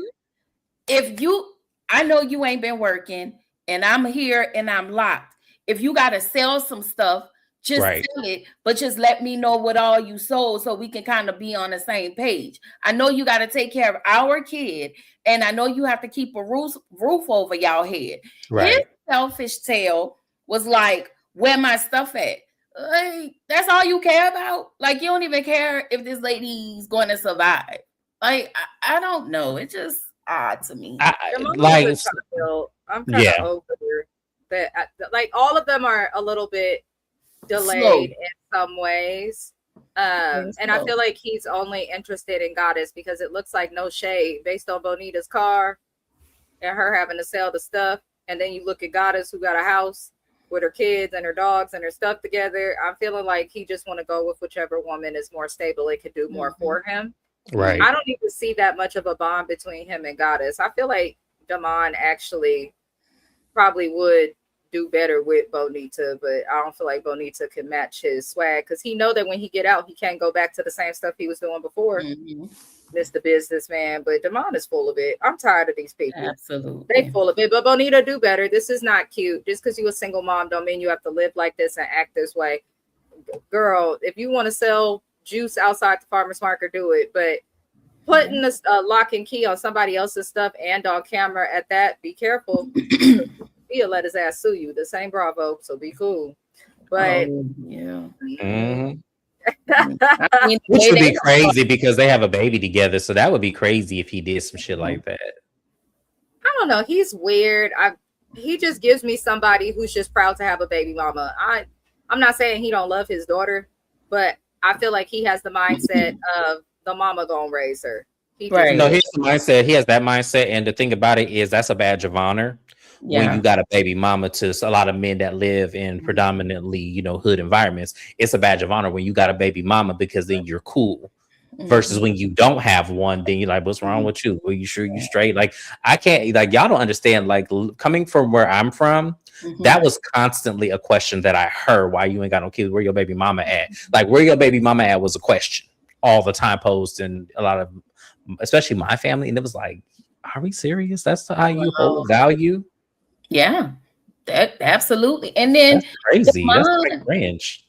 I know you ain't been working and I'm here and I'm locked. If you got to sell some stuff, just sell it, but just let me know what all you sold so we can kind of be on the same page. I know you got to take care of our kid and I know you have to keep a roof over y'all head. Right. His selfish tale was like, where my stuff at? Like, that's all you care about? Like, you don't even care if this lady's going to survive. Like, I don't know. It's just odd to me. I'm kind of over that. Like, all of them are a little bit delayed in some ways. And I feel like he's only interested in Goddess because it looks like, no shade, based on Bonita's car and her having to sell the stuff. And then you look at Goddess, who got a house with her kids and her dogs and her stuff together. I'm feeling like he just want to go with whichever woman is more stable and can do more for him. Right. I don't even see that much of a bond between him and Goddess. I feel like Damon actually probably would do better with Bonita, but I don't feel like Bonita can match his swag because he know that when he get out, he can't go back to the same stuff he was doing before. Mr. Businessman, but Damon is full of it. I'm tired of these people. Absolutely. They full of it. But Bonita, do better. This is not cute. Just because you're a single mom don't mean you have to live like this and act this way. Girl, if you want to sell juice outside the farmer's market, do it. But putting a lock and key on somebody else's stuff and on camera at that, be careful. He'll let his ass sue you. The same Bravo, so be cool. But which would be crazy because they have a baby together. So that would be crazy if he did some shit like that. I don't know. He's weird. He just gives me somebody who's just proud to have a baby mama. I'm not saying he don't love his daughter, but I feel like he has the mindset of the mama gonna raise her. No, here's the mindset. He has that mindset, and the thing about it is that's a badge of honor. When you got a baby mama, to a lot of men that live in predominantly, hood environments, it's a badge of honor when you got a baby mama because then you're cool. versus when you don't have one, then you're like, what's wrong with you? Are you sure you straight? Like, I can't, like, y'all don't understand. Like, coming from where I'm from, that was constantly a question that I heard. Why you ain't got no kids? Where your baby mama at? Like, where your baby mama at was a question all the time posed in a lot of, especially my family. And it was like, are we serious? That's how you hold value? Yeah, that absolutely. And then that's crazy. That's mom, like cringe.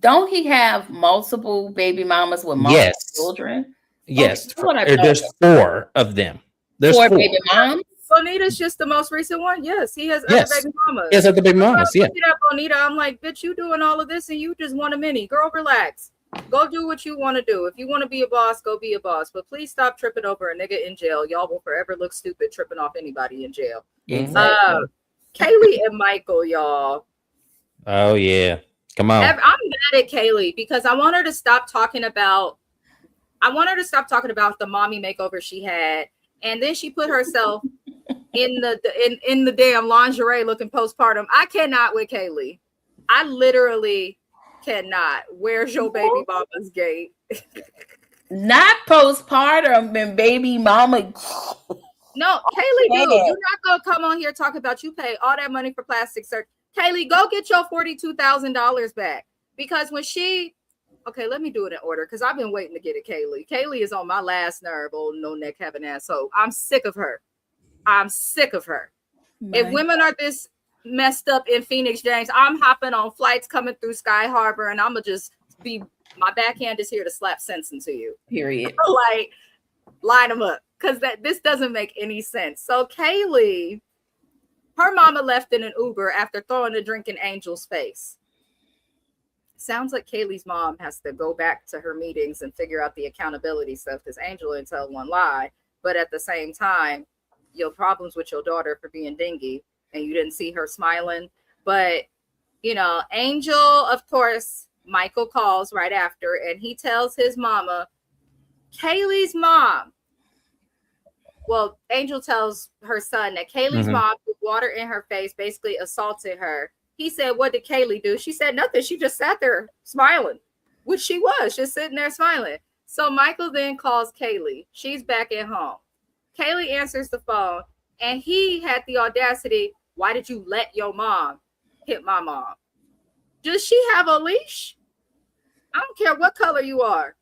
Don't he have multiple baby mamas with multiple children? Yes. Okay, there's 4 of them. There's 4 baby moms. Bonita's just the most recent one. Yes, he has other baby mamas. Yes, other baby mamas. Yeah. Looking at Bonita, I'm like, bitch, you doing all of this and you just want a mini. Girl, relax. Go do what you want to do. If you want to be a boss, go be a boss. But please stop tripping over a nigga in jail. Y'all will forever look stupid tripping off anybody in jail. Exactly. Kaylee and Michael, y'all. Oh yeah. Come on. I'm mad at Kaylee because I want her to stop talking about the mommy makeover she had. And then she put herself in the damn lingerie looking postpartum. I cannot with Kaylee. I literally cannot. Where's your baby mama's gate? Not postpartum and baby mama. No, Kaylee, dude, you're not gonna come on here talking about you pay all that money for plastic surgery. Kaylee, go get your $42,000 back. Because when okay, let me do it in order because I've been waiting to get it, Kaylee. Kaylee is on my last nerve, old no neck having asshole. I'm sick of her. If women are this messed up in Phoenix, James, I'm hopping on flights coming through Sky Harbor and I'm gonna just be, my backhand is here to slap sense into you. Period. Like, line them up because this doesn't make any sense. So Kaylee, her mama left in an Uber after throwing a drink in Angel's face. Sounds like Kaylee's mom has to go back to her meetings and figure out the accountability stuff because Angel didn't tell one lie. But at the same time, your problems with your daughter for being dingy and you didn't see her smiling. But, you know, Angel, of course, Michael calls right after and he tells his mama, Kaylee's mom. Well, Angel tells her son that Kaylee's mom put water in her face, basically assaulted her. He said, what did Kaylee do? She said nothing. She just sat there smiling, which she was, just sitting there smiling. So Michael then calls Kaylee. She's back at home. Kaylee answers the phone, and he had the audacity, why did you let your mom hit my mom? Does she have a leash? I don't care what color you are.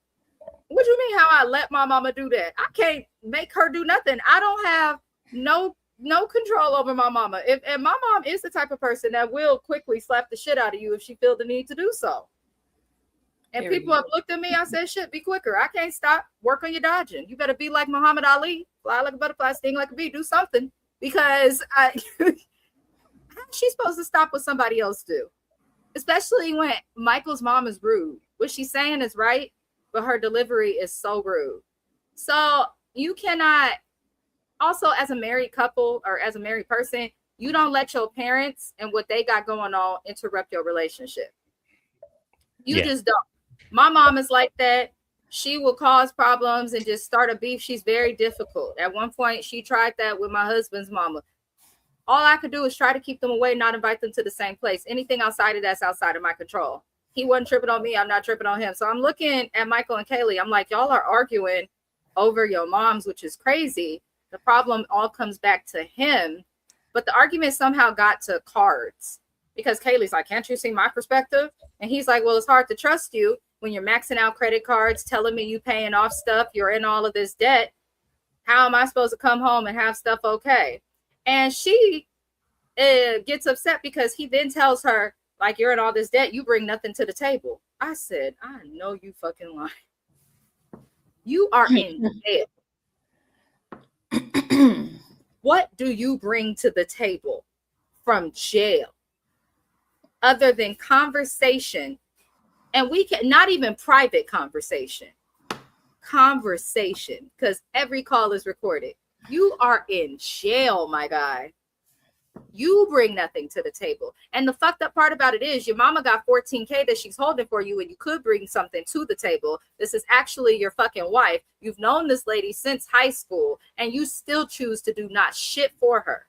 What do you mean how I let my mama do that? I can't make her do nothing. I don't have no control over my mama. And my mom is the type of person that will quickly slap the shit out of you if she feels the need to do so. And people have looked at me, I said, shit, be quicker. I can't stop. Work on your dodging. You better be like Muhammad Ali. Fly like a butterfly, sting like a bee. Do something. Because how's she supposed to stop what somebody else do? Especially when Michael's mom is rude. What she's saying is right, but her delivery is so rude. So you cannot, also as a married couple or as a married person, you don't let your parents and what they got going on interrupt your relationship. You just don't. My mom is like that. She will cause problems and just start a beef. She's very difficult. At one point, she tried that with my husband's mama. All I could do is try to keep them away, not invite them to the same place. Anything outside of that's outside of my control. He wasn't tripping on me. I'm not tripping on him. So I'm looking at Michael and Kaylee. I'm like, y'all are arguing over your moms, which is crazy. The problem all comes back to him. But the argument somehow got to cards because Kaylee's like, can't you see my perspective? And he's like, well, it's hard to trust you when you're maxing out credit cards, telling me you paying off stuff, you're in all of this debt. How am I supposed to come home and have stuff okay? And she gets upset because he then tells her, like, you're in all this debt, you bring nothing to the table. I said, I know you fucking lying. You are in jail. What do you bring to the table from jail other than conversation? And we can not even private conversation, because every call is recorded. You are in jail, my guy. You bring nothing to the table. And the fucked up part about it is your mama got $14K that she's holding for you and you could bring something to the table. This is actually your fucking wife. You've known this lady since high school and you still choose to do not shit for her.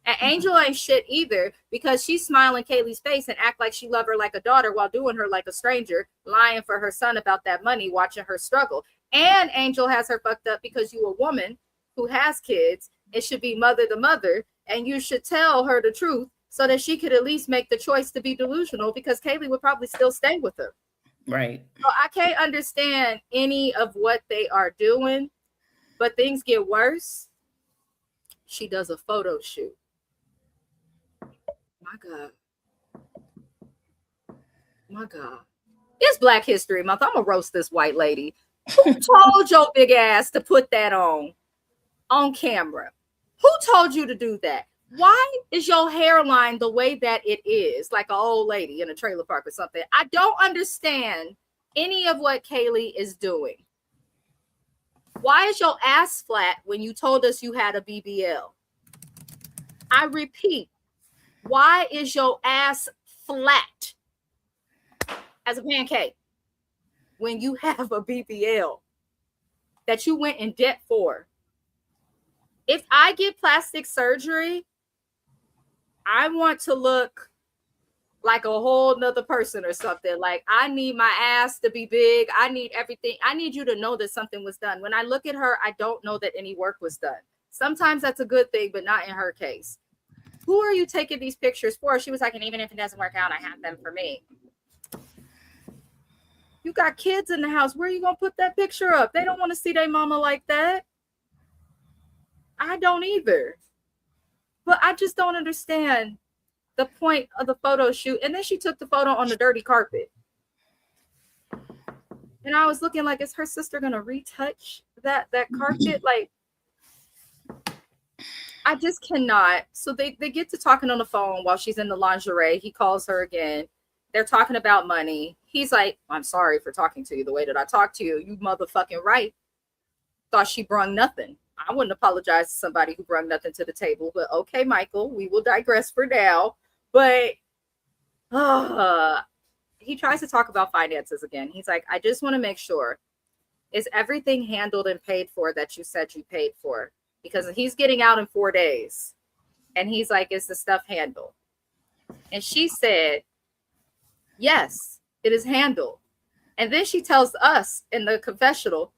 And Angel ain't shit either because she's smiling Kaylee's face and act like she love her like a daughter while doing her like a stranger, lying for her son about that money, watching her struggle. And Angel has her fucked up because you a woman who has kids. It should be mother to mother, and you should tell her the truth so that she could at least make the choice to be delusional, because Kaylee would probably still stay with her. Right. So I can't understand any of what they are doing, but things get worse. She does a photo shoot. My God. My God. It's Black History Month. I'm going to roast this white lady. Who told your big ass to put that on camera? Who told you to do that? Why is your hairline the way that it is, like an old lady in a trailer park or something? I don't understand any of what Kaylee is doing. Why is your ass flat when you told us you had a BBL? I repeat, why is your ass flat as a pancake when you have a BBL that you went in debt for? If I get plastic surgery, I want to look like a whole nother person or something. Like, I need my ass to be big. I need everything. I need you to know that something was done. When I look at her, I don't know that any work was done. Sometimes that's a good thing, but not in her case. Who are you taking these pictures for? She was like, and even if it doesn't work out, I have them for me. You got kids in the house. Where are you going to put that picture up? They don't want to see their mama like that. I don't either. But I just don't understand the point of the photo shoot. And then she took the photo on the dirty carpet. And I was looking like, is her sister going to retouch that carpet? Like, I just cannot. So they get to talking on the phone while she's in the lingerie. He calls her again. They're talking about money. He's like, I'm sorry for talking to you the way that I talked to you. You motherfucking right. Thought she brung nothing. I wouldn't apologize to somebody who brung nothing to the table. But okay, Michael, we will digress for now. But he tries to talk about finances again. He's like, I just want to make sure, is everything handled and paid for that you said you paid for? Because he's getting out in 4 days. And he's like, is the stuff handled? And she said, yes, it is handled. And then she tells us in the confessional,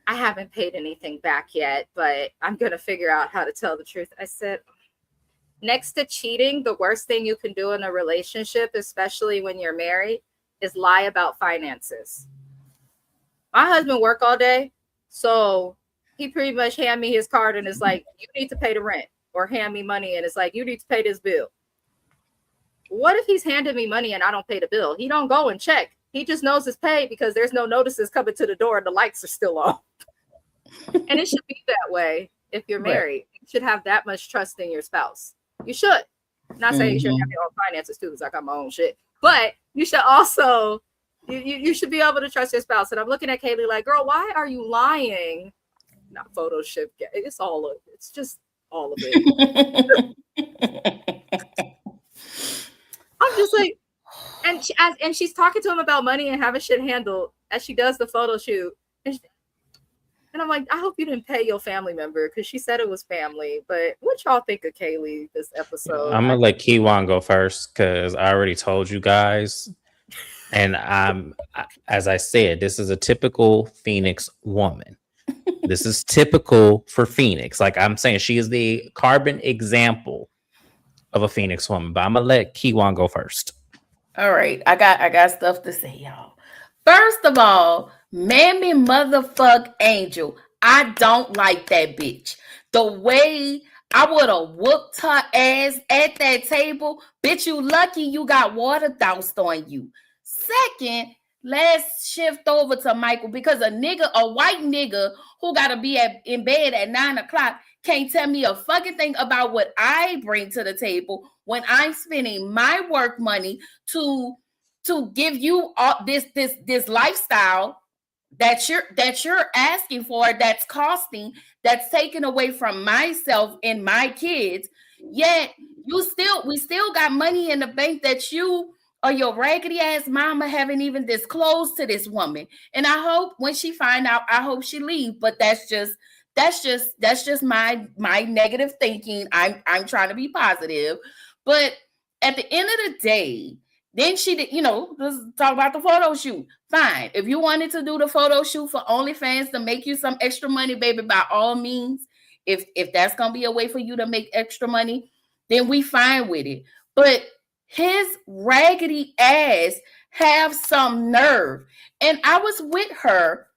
I haven't paid anything back yet, but I'm going to figure out how to tell the truth. I said, next to cheating, the worst thing you can do in a relationship, especially when you're married, is lie about finances. My husband work all day, so he pretty much hand me his card and it's like, you need to pay the rent, or hand me money and it's like, you need to pay this bill. What if he's handing me money and I don't pay the bill? He don't go and check. He just knows it's paid because there's no notices coming to the door and the lights are still on. And it should be that way if you're married. Right. You should have that much trust in your spouse. You should. Not saying you should have your own finances too, because I got my own shit. But you should also, you should be able to trust your spouse. And I'm looking at Kaylee like, girl, why are you lying? Not Photoshop. It's just all of it. I'm just like, and she's talking to him about money and having shit handled as she does the photo shoot. And I'm like, I hope you didn't pay your family member, because she said it was family. But what y'all think of Kaylee this episode? I'm gonna let Keywan go first because I already told you guys. And as I said, this is a typical Phoenix woman. This is typical for Phoenix. Like I'm saying, she is the carbon example of a Phoenix woman. But I'm gonna let Keywan go first. All right, I got stuff to say, y'all. First of all, mammy motherfuck Angel, I don't like that bitch. The way I would have whooped her ass at that table, bitch, you lucky you got water doused on you. Second, let's shift over to Michael, because a white nigga who gotta be in bed at 9 o'clock can't tell me a fucking thing about what I bring to the table when I'm spending my work money to give you all this lifestyle that you're asking for, that's costing, that's taken away from myself and my kids. Yet we still got money in the bank that you or your raggedy ass mama haven't even disclosed to this woman. And I hope when she find out, I hope she leave. But that's just my negative thinking. I'm trying to be positive. But at the end of the day, Then she did, let's talk about the photo shoot. Fine. If you wanted to do the photo shoot for OnlyFans to make you some extra money, baby, by all means, if that's going to be a way for you to make extra money, then we fine with it. But his raggedy ass have some nerve. And I was with her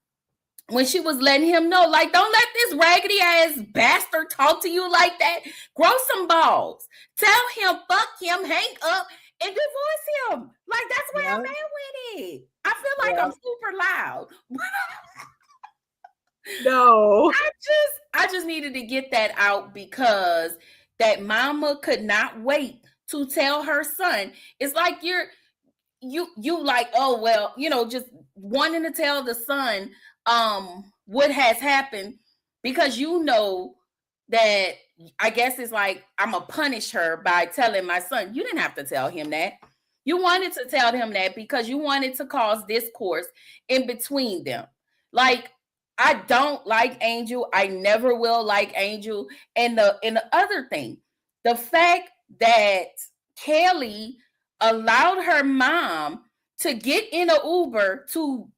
when she was letting him know, like, don't let this raggedy ass bastard talk to you like that. Grow some balls. Tell him, fuck him, hang up, and divorce him. Like, that's where I'm at with it. I feel like I'm super loud. No. I just needed to get that out because that mama could not wait to tell her son. It's like you like, oh, well, just wanting to tell the son what has happened because that I guess it's like I'm gonna punish her by telling my son. You didn't have to tell him that. You wanted to tell him that because you wanted to cause discourse in between them. Like, I don't like Angel. I never will like Angel. And the other thing, the fact that Kelly allowed her mom to get in an Uber to,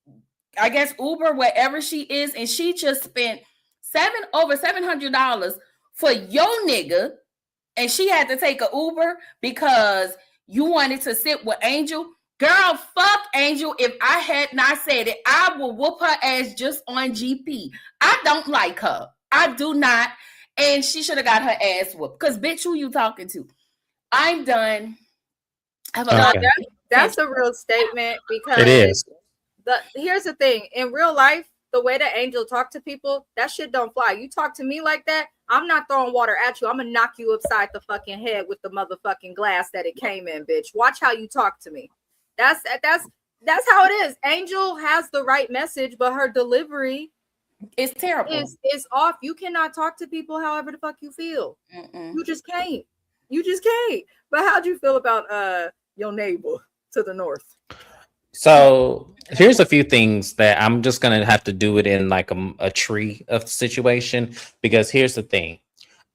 I guess, Uber wherever she is, and she just spent over $700 for your nigga, and she had to take an Uber because you wanted to sit with Angel. Girl, fuck Angel. If I had not said it, I will whoop her ass just on GP. I don't like her. I do not. And she should have got her ass whooped. Because, bitch, who you talking to? I'm done. That's a real statement because it is. Here's the thing. In real life, the way that Angel talk to people, that shit don't fly. You talk to me like that, I'm not throwing water at you. I'm gonna knock you upside the fucking head with the motherfucking glass that it came in, bitch. Watch how you talk to me. That's how it is. Angel has the right message, but her delivery is terrible. Is off. You cannot talk to people however the fuck you feel. You just can't. But how'd you feel about your neighbor to the north? So here's a few things that I'm just gonna have to do it in like a tree of situation, because here's the thing.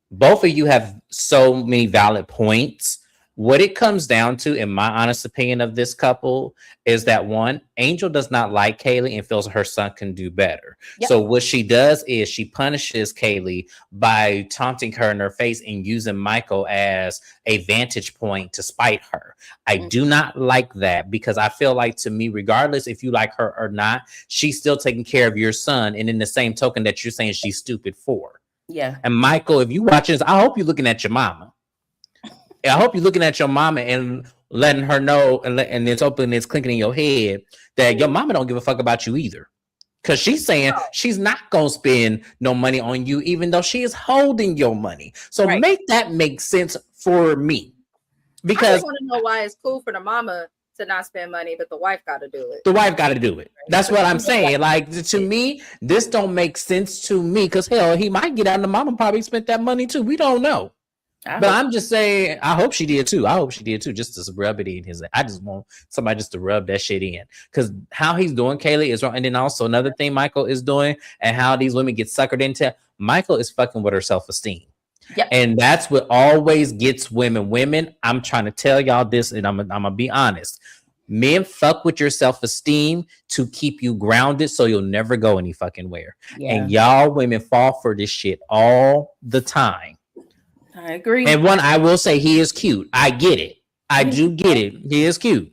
Both of you have so many valid points. What it comes down to, in my honest opinion of this couple, is that one, Angel does not like Kaylee and feels her son can do better. Yep. So what she does is she punishes Kaylee by taunting her in her face and using Michael as a vantage point to spite her. I do not like that, because I feel like, to me, regardless if you like her or not, she's still taking care of your son. And in the same token that you're saying she's stupid for. Yeah. And Michael, if you watch this, I hope you're looking at your mama. I hope you're looking at your mama and letting her know, and it's open, it's clinking in your head that your mama don't give a fuck about you either. Because she's saying she's not going to spend no money on you, even though she is holding your money. So make that make sense for me. Because I want to know why it's cool for the mama to not spend money, but the wife got to do it. The wife got to do it. That's what I'm saying. Like, to me, this don't make sense to me, because hell, he might get out and the mama probably spent that money too. We don't know. But I'm just saying, I hope she did too. Just to rub it in his. I just want somebody just to rub that shit in, because how he's doing Kaylee is wrong. And then also another thing Michael is doing, and how these women get suckered into. Michael is fucking with her self-esteem. Yep. And that's what always gets women. Women, I'm trying to tell y'all this, and I'm gonna be honest. Men fuck with your self-esteem to keep you grounded, so you'll never go any fucking where. Yeah. And y'all women fall for this shit all the time. I agree. And one, I will say, he is cute. I get it. I do get it. He is cute.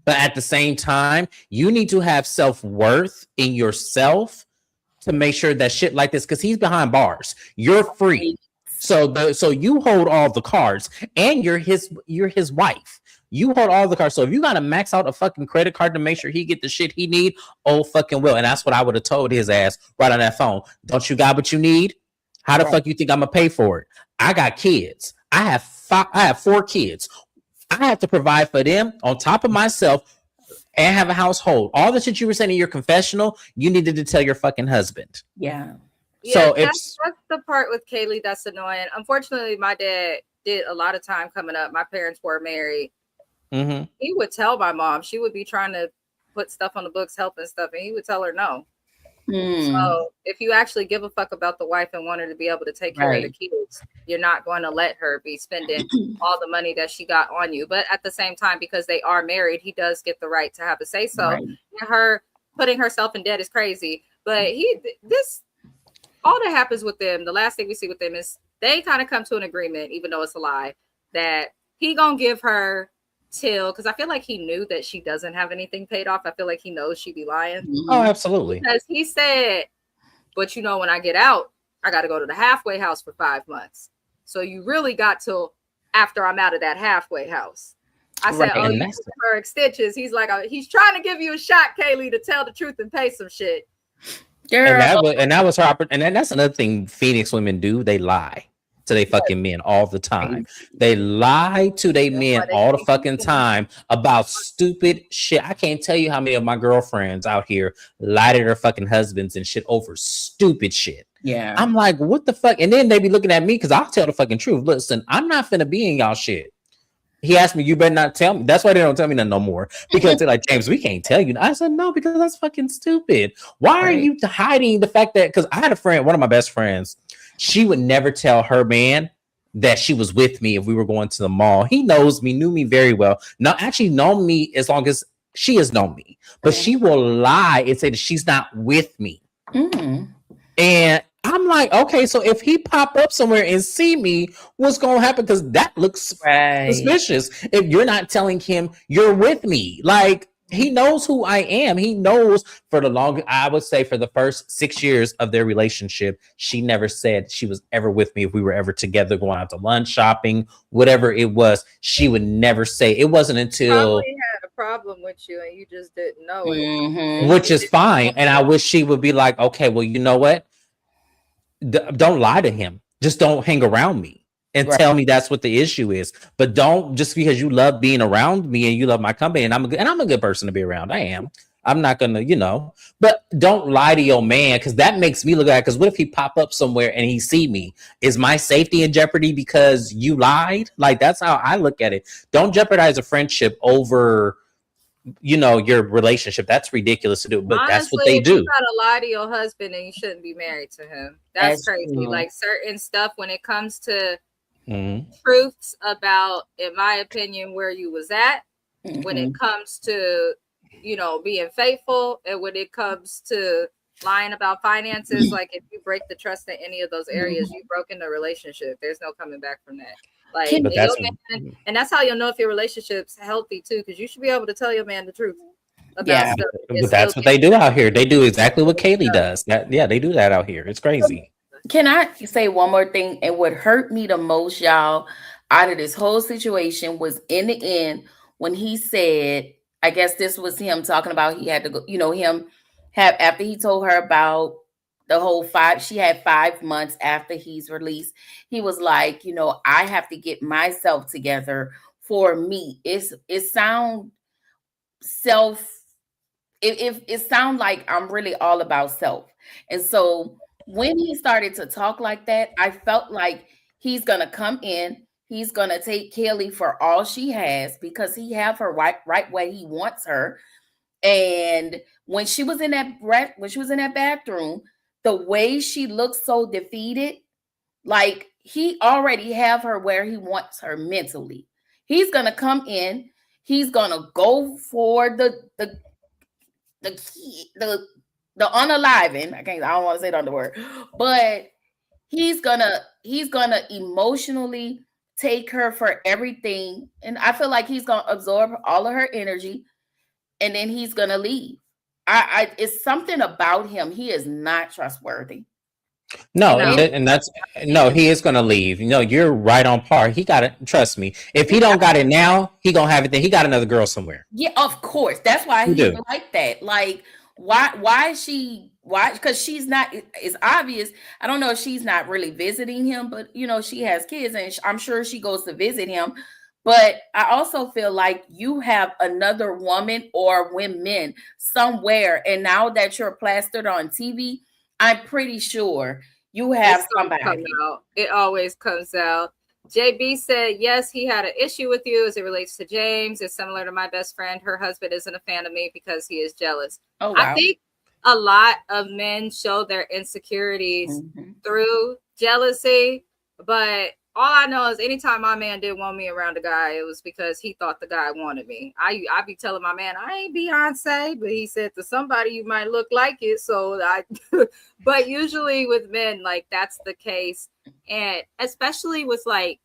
But at the same time, you need to have self-worth in yourself to make sure that shit like this, because he's behind bars. You're free. So you hold all the cards, and you're his wife. You hold all the cards. So if you gotta max out a fucking credit card to make sure he get the shit he need, oh fucking will. And that's what I would have told his ass right on that phone. Don't you got what you need? How the fuck you think I'm gonna pay for it? I got kids. I have 4 kids. I have to provide for them on top of myself and have a household. All the shit you were saying in your confessional, you needed to tell your fucking husband. Yeah. So that's the part with Kaylee that's annoying. Unfortunately, my dad did a lot of time coming up. My parents were married. Mm-hmm. He would tell my mom, she would be trying to put stuff on the books, help and stuff, and he would tell her no. So if you actually give a fuck about the wife and want her to be able to take care of the kids, you're not going to let her be spending all the money that she got on you. But at the same time, because they are married, he does get the right to have a say so. And her putting herself in debt is crazy. But all that happens with them, the last thing we see with them is they kind of come to an agreement, even though it's a lie, that he gonna give her till, because I feel like he knew that she doesn't have anything paid off. I feel like he knows she be lying. Oh, absolutely. Because he said, but you know, when I get out, I got to go to the halfway house for 5 months. So you really got till after I'm out of that halfway house. I said, oh, you for extensions. He's like, he's trying to give you a shot, Kaylee, to tell the truth and pay some shit. Girl. And that was her, and that's another thing Phoenix women do. They lie to they fucking men all the time. They lie to they men all the fucking time about stupid shit. I can't tell you how many of my girlfriends out here lie to their fucking husbands and shit over stupid shit. Yeah. I'm like, what the fuck? And then they be looking at me because I'll tell the fucking truth. Listen, I'm not finna be in y'all shit. He asked me, you better not tell me. That's why they don't tell me nothing no more. Because they're like, James, we can't tell you. I said, no, because that's fucking stupid. Why are you hiding the fact that, because I had a friend, one of my best friends, she would never tell her man that she was with me if we were going to the mall. He knows me, knew me very well. Not actually known me as long as she has known me. But she will lie and say that she's not with me. And I'm like, okay, so if he pop up somewhere and see me, what's going to happen? Because that looks suspicious. If you're not telling him you're with me, like he knows who I am. He knows for the long, I would say for the first 6 years of their relationship, she never said she was ever with me. If we were ever together, going out to lunch, shopping, whatever it was, she would never say. It wasn't until probably had a problem with you and you just didn't know it, which is fine. And I wish she would be like, okay, well, you know what? Don't lie to him. Just don't hang around me and tell me that's what the issue is. But don't, just because you love being around me and you love my company, and I'm a good person to be around. I am. I'm not gonna, but don't lie to your man, because that makes me look at it. Because what if he pop up somewhere and he see me? Is my safety in jeopardy because you lied? Like, that's how I look at it. Don't jeopardize a friendship over your relationship. That's ridiculous to do, but honestly, that's what they do. You gotta lie to your husband and you shouldn't be married to him. That's crazy. True. Like certain stuff when it comes to truths about, in my opinion, where you was at, when it comes to being faithful, and when it comes to lying about finances, like if you break the trust in any of those areas, you've broken the relationship. There's no coming back from that. Like, and that's how you'll know if your relationship's healthy too, because you should be able to tell your man the truth about stuff. But that's what they do out here. They do exactly what Kaylee does. They do that out here. It's crazy. Can I say one more thing? And what hurt me the most, y'all, out of this whole situation was in the end when he said, I guess this was him talking about he had to go, after he told her about the whole she had 5 months after he's released. He was like, I have to get myself together for me. It sound like I'm really all about self. And so when he started to talk like that, I felt like he's going to come in. He's going to take Kelly for all she has, because he have her right where he wants her. And when she was in that bathroom, the way she looks so defeated, like he already have her where he wants her mentally. He's gonna come in. He's gonna go for the unaliving. I don't want to say the other word, but he's gonna emotionally take her for everything, and I feel like he's gonna absorb all of her energy, and then he's gonna leave. It's something about him. He is not trustworthy. No, he is gonna leave. You're right on par. He got it. Trust me. If he don't got it now, he gonna have it then. He got another girl somewhere. Yeah, of course. That's why he's like that. Like, why is she? Why? Because she's not. It's obvious. I don't know if she's not really visiting him, but she has kids, and I'm sure she goes to visit him. But I also feel like you have another woman or women somewhere, and now that you're plastered on TV, I'm pretty sure you have somebody. It always comes out. JB said, yes, he had an issue with you as it relates to James. It's similar to my best friend. Her husband isn't a fan of me because he is jealous. Oh, wow. I think a lot of men show their insecurities through jealousy, but all I know is anytime my man didn't want me around a guy, it was because he thought the guy wanted me. I be telling my man, I ain't Beyonce, but he said to somebody you might look like it. So but usually with men, like that's the case. And especially with like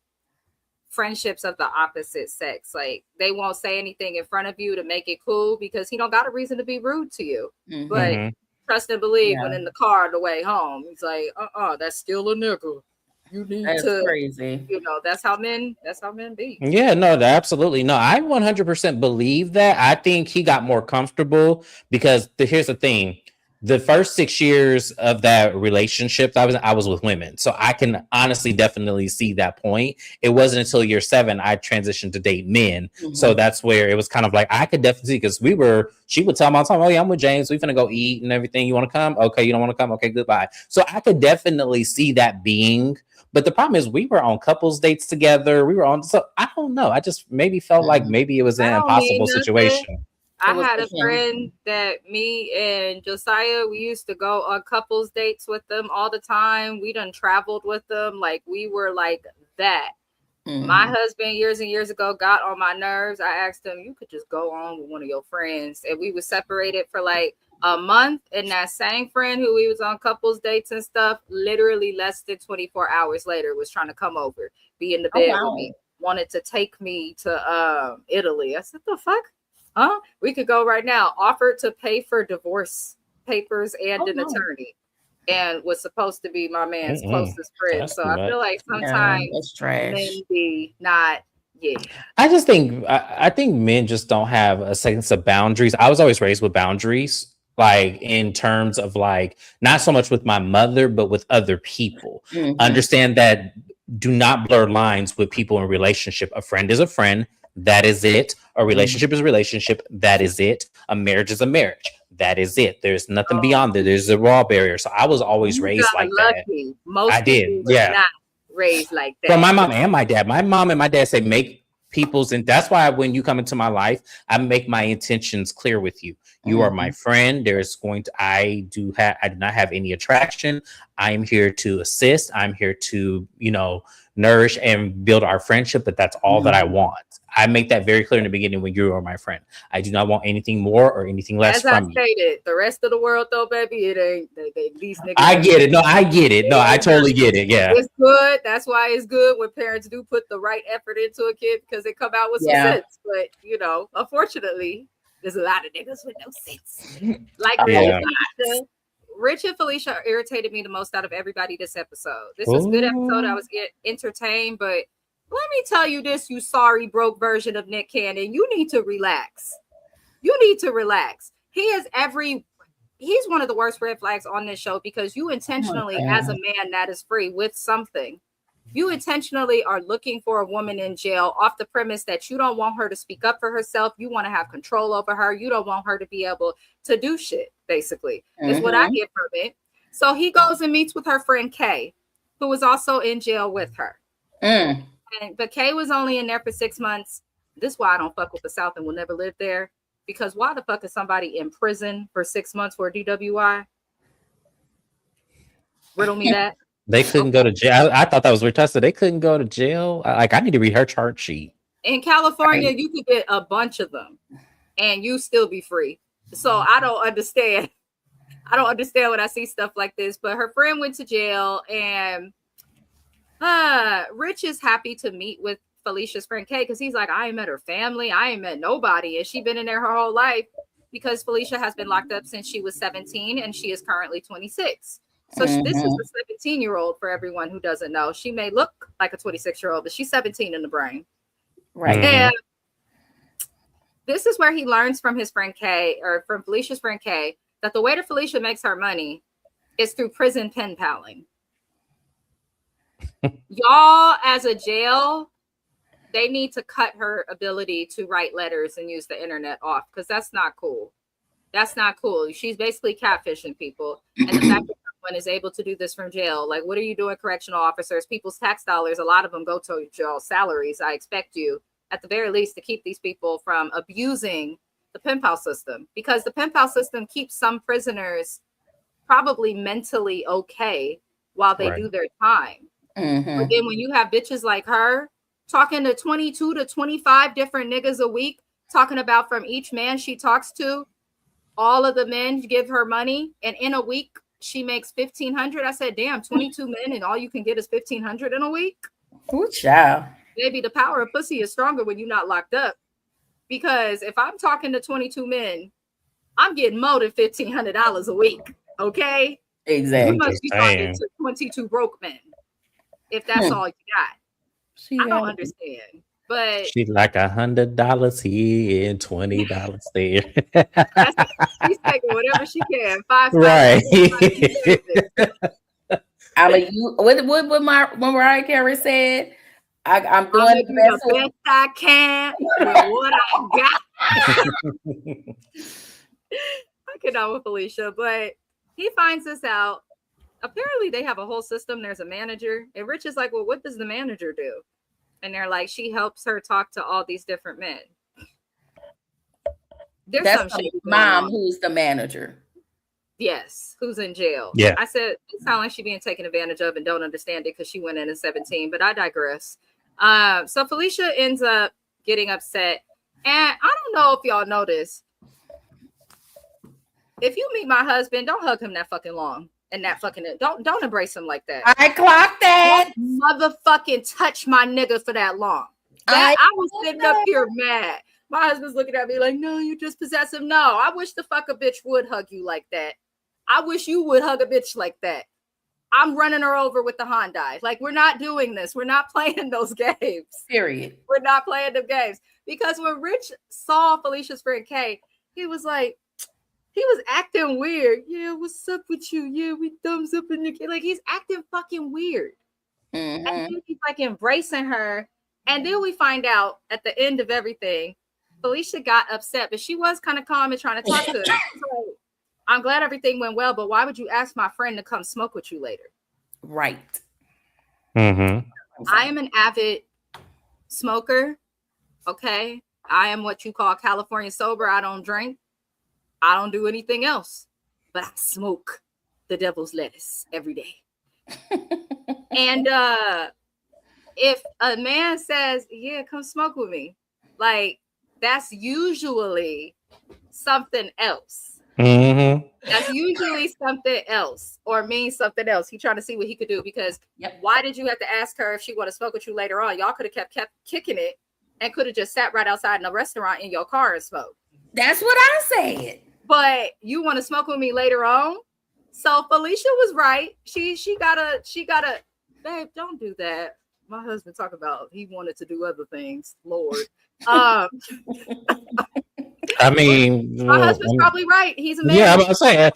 friendships of the opposite sex, like they won't say anything in front of you to make it cool because he don't got a reason to be rude to you. But trust and believe when in the car on the way home, he's like, that's still a nigga. You need to crazy. You know, that's how men be. Yeah, no, absolutely. No, I 100% believe that. I think he got more comfortable because here's the thing. The first 6 years of that relationship, I was with women. So I can honestly definitely see that point. It wasn't until year 7 I transitioned to date men. So that's where it was kind of like, I could definitely see, because she would tell me all the time, oh yeah, I'm with James. We finna go eat and everything. You want to come? Okay, you don't want to come? Okay, goodbye. So I could definitely see that being. But the problem is we were on couples dates together. So I don't know. I just maybe felt like maybe it was an impossible situation. I had a friend that me and Josiah, we used to go on couples dates with them all the time. We done traveled with them. Like we were like that. My husband years and years ago got on my nerves. I asked him, you could just go on with one of your friends. And we were separated for like a month. And that same friend who we was on couples dates and stuff, literally less than 24 hours later was trying to come over, be in the bed with me, wanted to take me to Italy. I said, the fuck? We could go right now. Offered to pay for divorce papers and an attorney, and was supposed to be my man's closest friend. That's so I feel like sometimes men be not. Yeah, I just think I think men just don't have a sense of boundaries. I was always raised with boundaries, like in terms of like not so much with my mother, but with other people. Understand that. Do not blur lines with people in a relationship. A friend is a friend. That is it. A relationship is a relationship. That is it. A marriage is a marriage. That is it. There's nothing beyond there. There's a raw barrier. So I was always raised like lucky. That. Most I did. Yeah. Not raised like that. From my mom and my dad. My mom and my dad say make people's, and that's why when you come into my life, I make my intentions clear with you. You are my friend. I do not have any attraction. I am here to assist. I'm here to, nourish and build our friendship, but that's all that I want. I make that very clear in the beginning when you are my friend. I do not want anything more or anything less from you. As I stated, the rest of the world, though, baby, it ain't these niggas. I get it. No, I get it. No, I totally get it. Yeah. It's good. That's why it's good when parents do put the right effort into a kid because they come out with some sense. But, unfortunately, there's a lot of niggas with no sense. Like Rich and Felicia irritated me the most out of everybody this episode. This was a good episode. I was entertained, but let me tell you this, you sorry broke version of Nick Cannon. You need to relax. He's one of the worst red flags on this show because you intentionally, as a man that is free with something, you intentionally are looking for a woman in jail off the premise that you don't want her to speak up for herself. You want to have control over her. You don't want her to be able to do shit, basically, is what I get from it. So he goes and meets with her friend Kay, who was also in jail with her. But Kay was only in there for 6 months. This is why I don't fuck with the South and will never live there. Because why the fuck is somebody in prison for 6 months for a DWI? Riddle me that. They couldn't go to jail. I thought that was weird. They couldn't go to jail. I need to read her chart sheet. In California, you could get a bunch of them and you still be free. So I don't understand. I don't understand when I see stuff like this. But her friend went to jail and Rich is happy to meet with Felicia's friend Kay because he's like, I ain't met her family. I ain't met nobody. And she's been in there her whole life because Felicia has been locked up since she was 17 and she is currently 26. So this is a 17-year-old for everyone who doesn't know. She may look like a 26-year-old, but she's 17 in the brain. Right. And this is where he learns from his friend Kay, or from Felicia's friend Kay, that the way that Felicia makes her money is through prison pen paling. Y'all, as a jail, they need to cut her ability to write letters and use the internet off because that's not cool. That's not cool. She's basically catfishing people. And the fact that someone is able to do this from jail, like, what are you doing, correctional officers? People's tax dollars, a lot of them go to y'all salaries. I expect you, at the very least, to keep these people from abusing the pen pal system, because the pen pal system keeps some prisoners probably mentally okay while they do their time. But then when you have bitches like her talking to 22 to 25 different niggas a week, talking about from each man she talks to, all of the men give her money, and in a week she makes $1,500. I said, damn, 22 men and all you can get is $1,500 in a week. Good child. Maybe the power of pussy is stronger when you're not locked up. Because if I'm talking to 22 men, I'm getting more than $1,500 a week. Okay. Exactly. You must be talking to 22 broke men if that's all you got. I don't understand. But she's like $100 here and $20 there. She's taking whatever she can. 5 right. What Mariah Carey said. I'm doing the best I can with what I got. I cannot with Felicia, but he finds this out. Apparently, they have a whole system. There's a manager, and Rich is like, "Well, what does the manager do?" And they're like, "She helps her talk to all these different men." That's some mom who's the manager. Yes, who's in jail. Yeah. I said, it sounds like she's being taken advantage of and don't understand it because she went in at 17, but I digress. So Felicia ends up getting upset. And I don't know if y'all know this. If you meet my husband, don't hug him that fucking long. And that fucking, don't embrace him like that. I clocked that. Don't motherfucking touch my nigga for that long. I was sitting up here mad. My husband's looking at me like, no, you just possessive. No, I wish the fuck a bitch would hug you like that. I wish you would hug a bitch like that. I'm running her over with the Hyundai. Like, we're not doing this. We're not playing those games. Period. We're not playing them games. Because when Rich saw Felicia's friend Kay, he was like, he was acting weird. Yeah, what's up with you? Yeah, we thumbs up in the kid. Like, he's acting fucking weird. And then he's like embracing her. And then we find out at the end of everything, Felicia got upset, but she was kind of calm and trying to talk to her. So, I'm glad everything went well, but why would you ask my friend to come smoke with you later? Right. I am an avid smoker. Okay. I am what you call California sober. I don't drink. I don't do anything else, but I smoke the devil's lettuce every day. And if a man says, yeah, come smoke with me, like, that's usually something else. That's usually something else or means something else. He trying to see what he could do because why did you have to ask her if she want to smoke with you later on? Y'all could have kept kicking it and could have just sat right outside in a restaurant in your car and smoked. That's what I said. But you want to smoke with me later on? So Felicia was right. She gotta, babe, don't do that. My husband talked about he wanted to do other things. Lord. I mean, my husband's probably right. He's a man. Yeah, I'm about to say,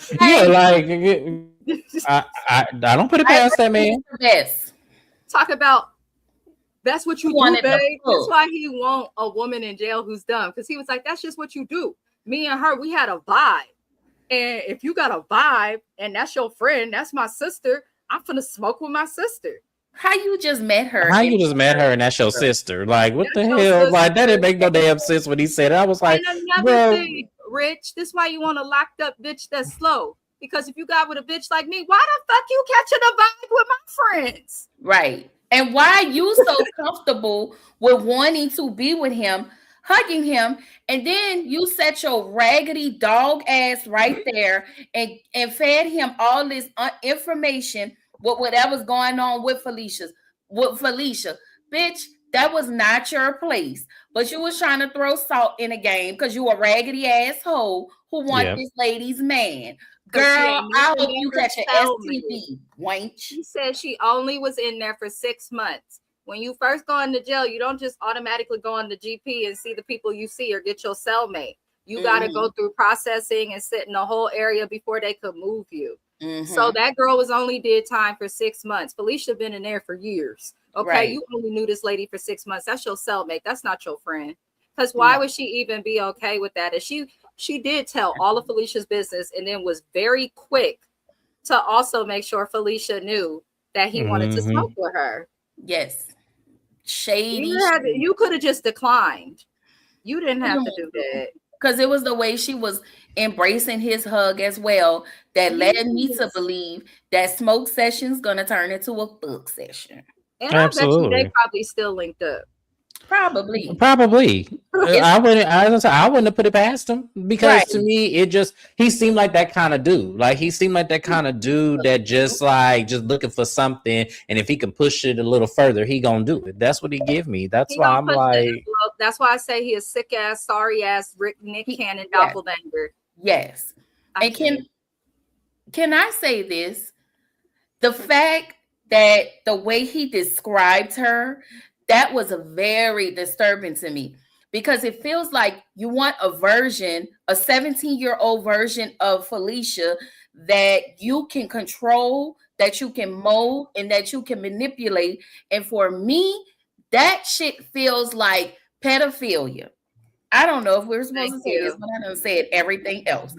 I don't put it past that man. Yes. Talk about that's what you do, babe. That's why he want a woman in jail who's dumb. Because he was like, that's just what you do. Me and her, we had a vibe. And if you got a vibe and that's your friend, that's my sister, I'm finna smoke with my sister. How you just met her? How you just met her and that's your sister? Like, what the hell? Like, that didn't make no damn sense when he said it. I was like, and another thing, Rich, this is why you want a locked up bitch that's slow. Because if you got with a bitch like me, why the fuck you catching a vibe with my friends? Right. And why you so comfortable with wanting to be with him, hugging him, and then you set your raggedy dog ass right there and fed him all this information with whatever's going on with Felicia. Bitch, that was not your place. But you was trying to throw salt in the game because you a raggedy asshole who want this lady's man. Girl, I hope you catch an STD, wench. She said she only was in there for 6 months. When you first go into jail, you don't just automatically go on the GP and see the people you see or get your cellmate. You got to go through processing and sit in a whole area before they could move you. So that girl was only did time for 6 months. Felicia been in there for years. Okay, right. You only knew this lady for 6 months. That's your cellmate. That's not your friend. Because why would she even be okay with that? And she did tell all of Felicia's business and then was very quick to also make sure Felicia knew that he wanted to smoke with her. Yes. Shady. You could have just declined. You didn't have to do that. because it was the way she was embracing his hug as well that led me to Yes. believe that smoke session's gonna turn into a fuck session. And I bet you they Absolutely. probably still linked up. Probably. Probably. It's I wouldn't have put it past him because right. to me, he seemed like that kind of dude. Like he seemed like that kind of dude that just looking for something, and if he can push it a little further, he gonna do it. That's what he give me. That's He why gonna I'm push the like, envelope. That's why I say he a sick ass, sorry ass Nick Cannon Yes. doppelganger. Yes. And can I say this? The fact that the way he described her, that was a very disturbing to me because it feels like you want a 17-year-old version of Felicia that you can control, that you can mold, and that you can manipulate. And for me, that shit feels like pedophilia. I don't know if we're supposed to say this, but I done said everything else.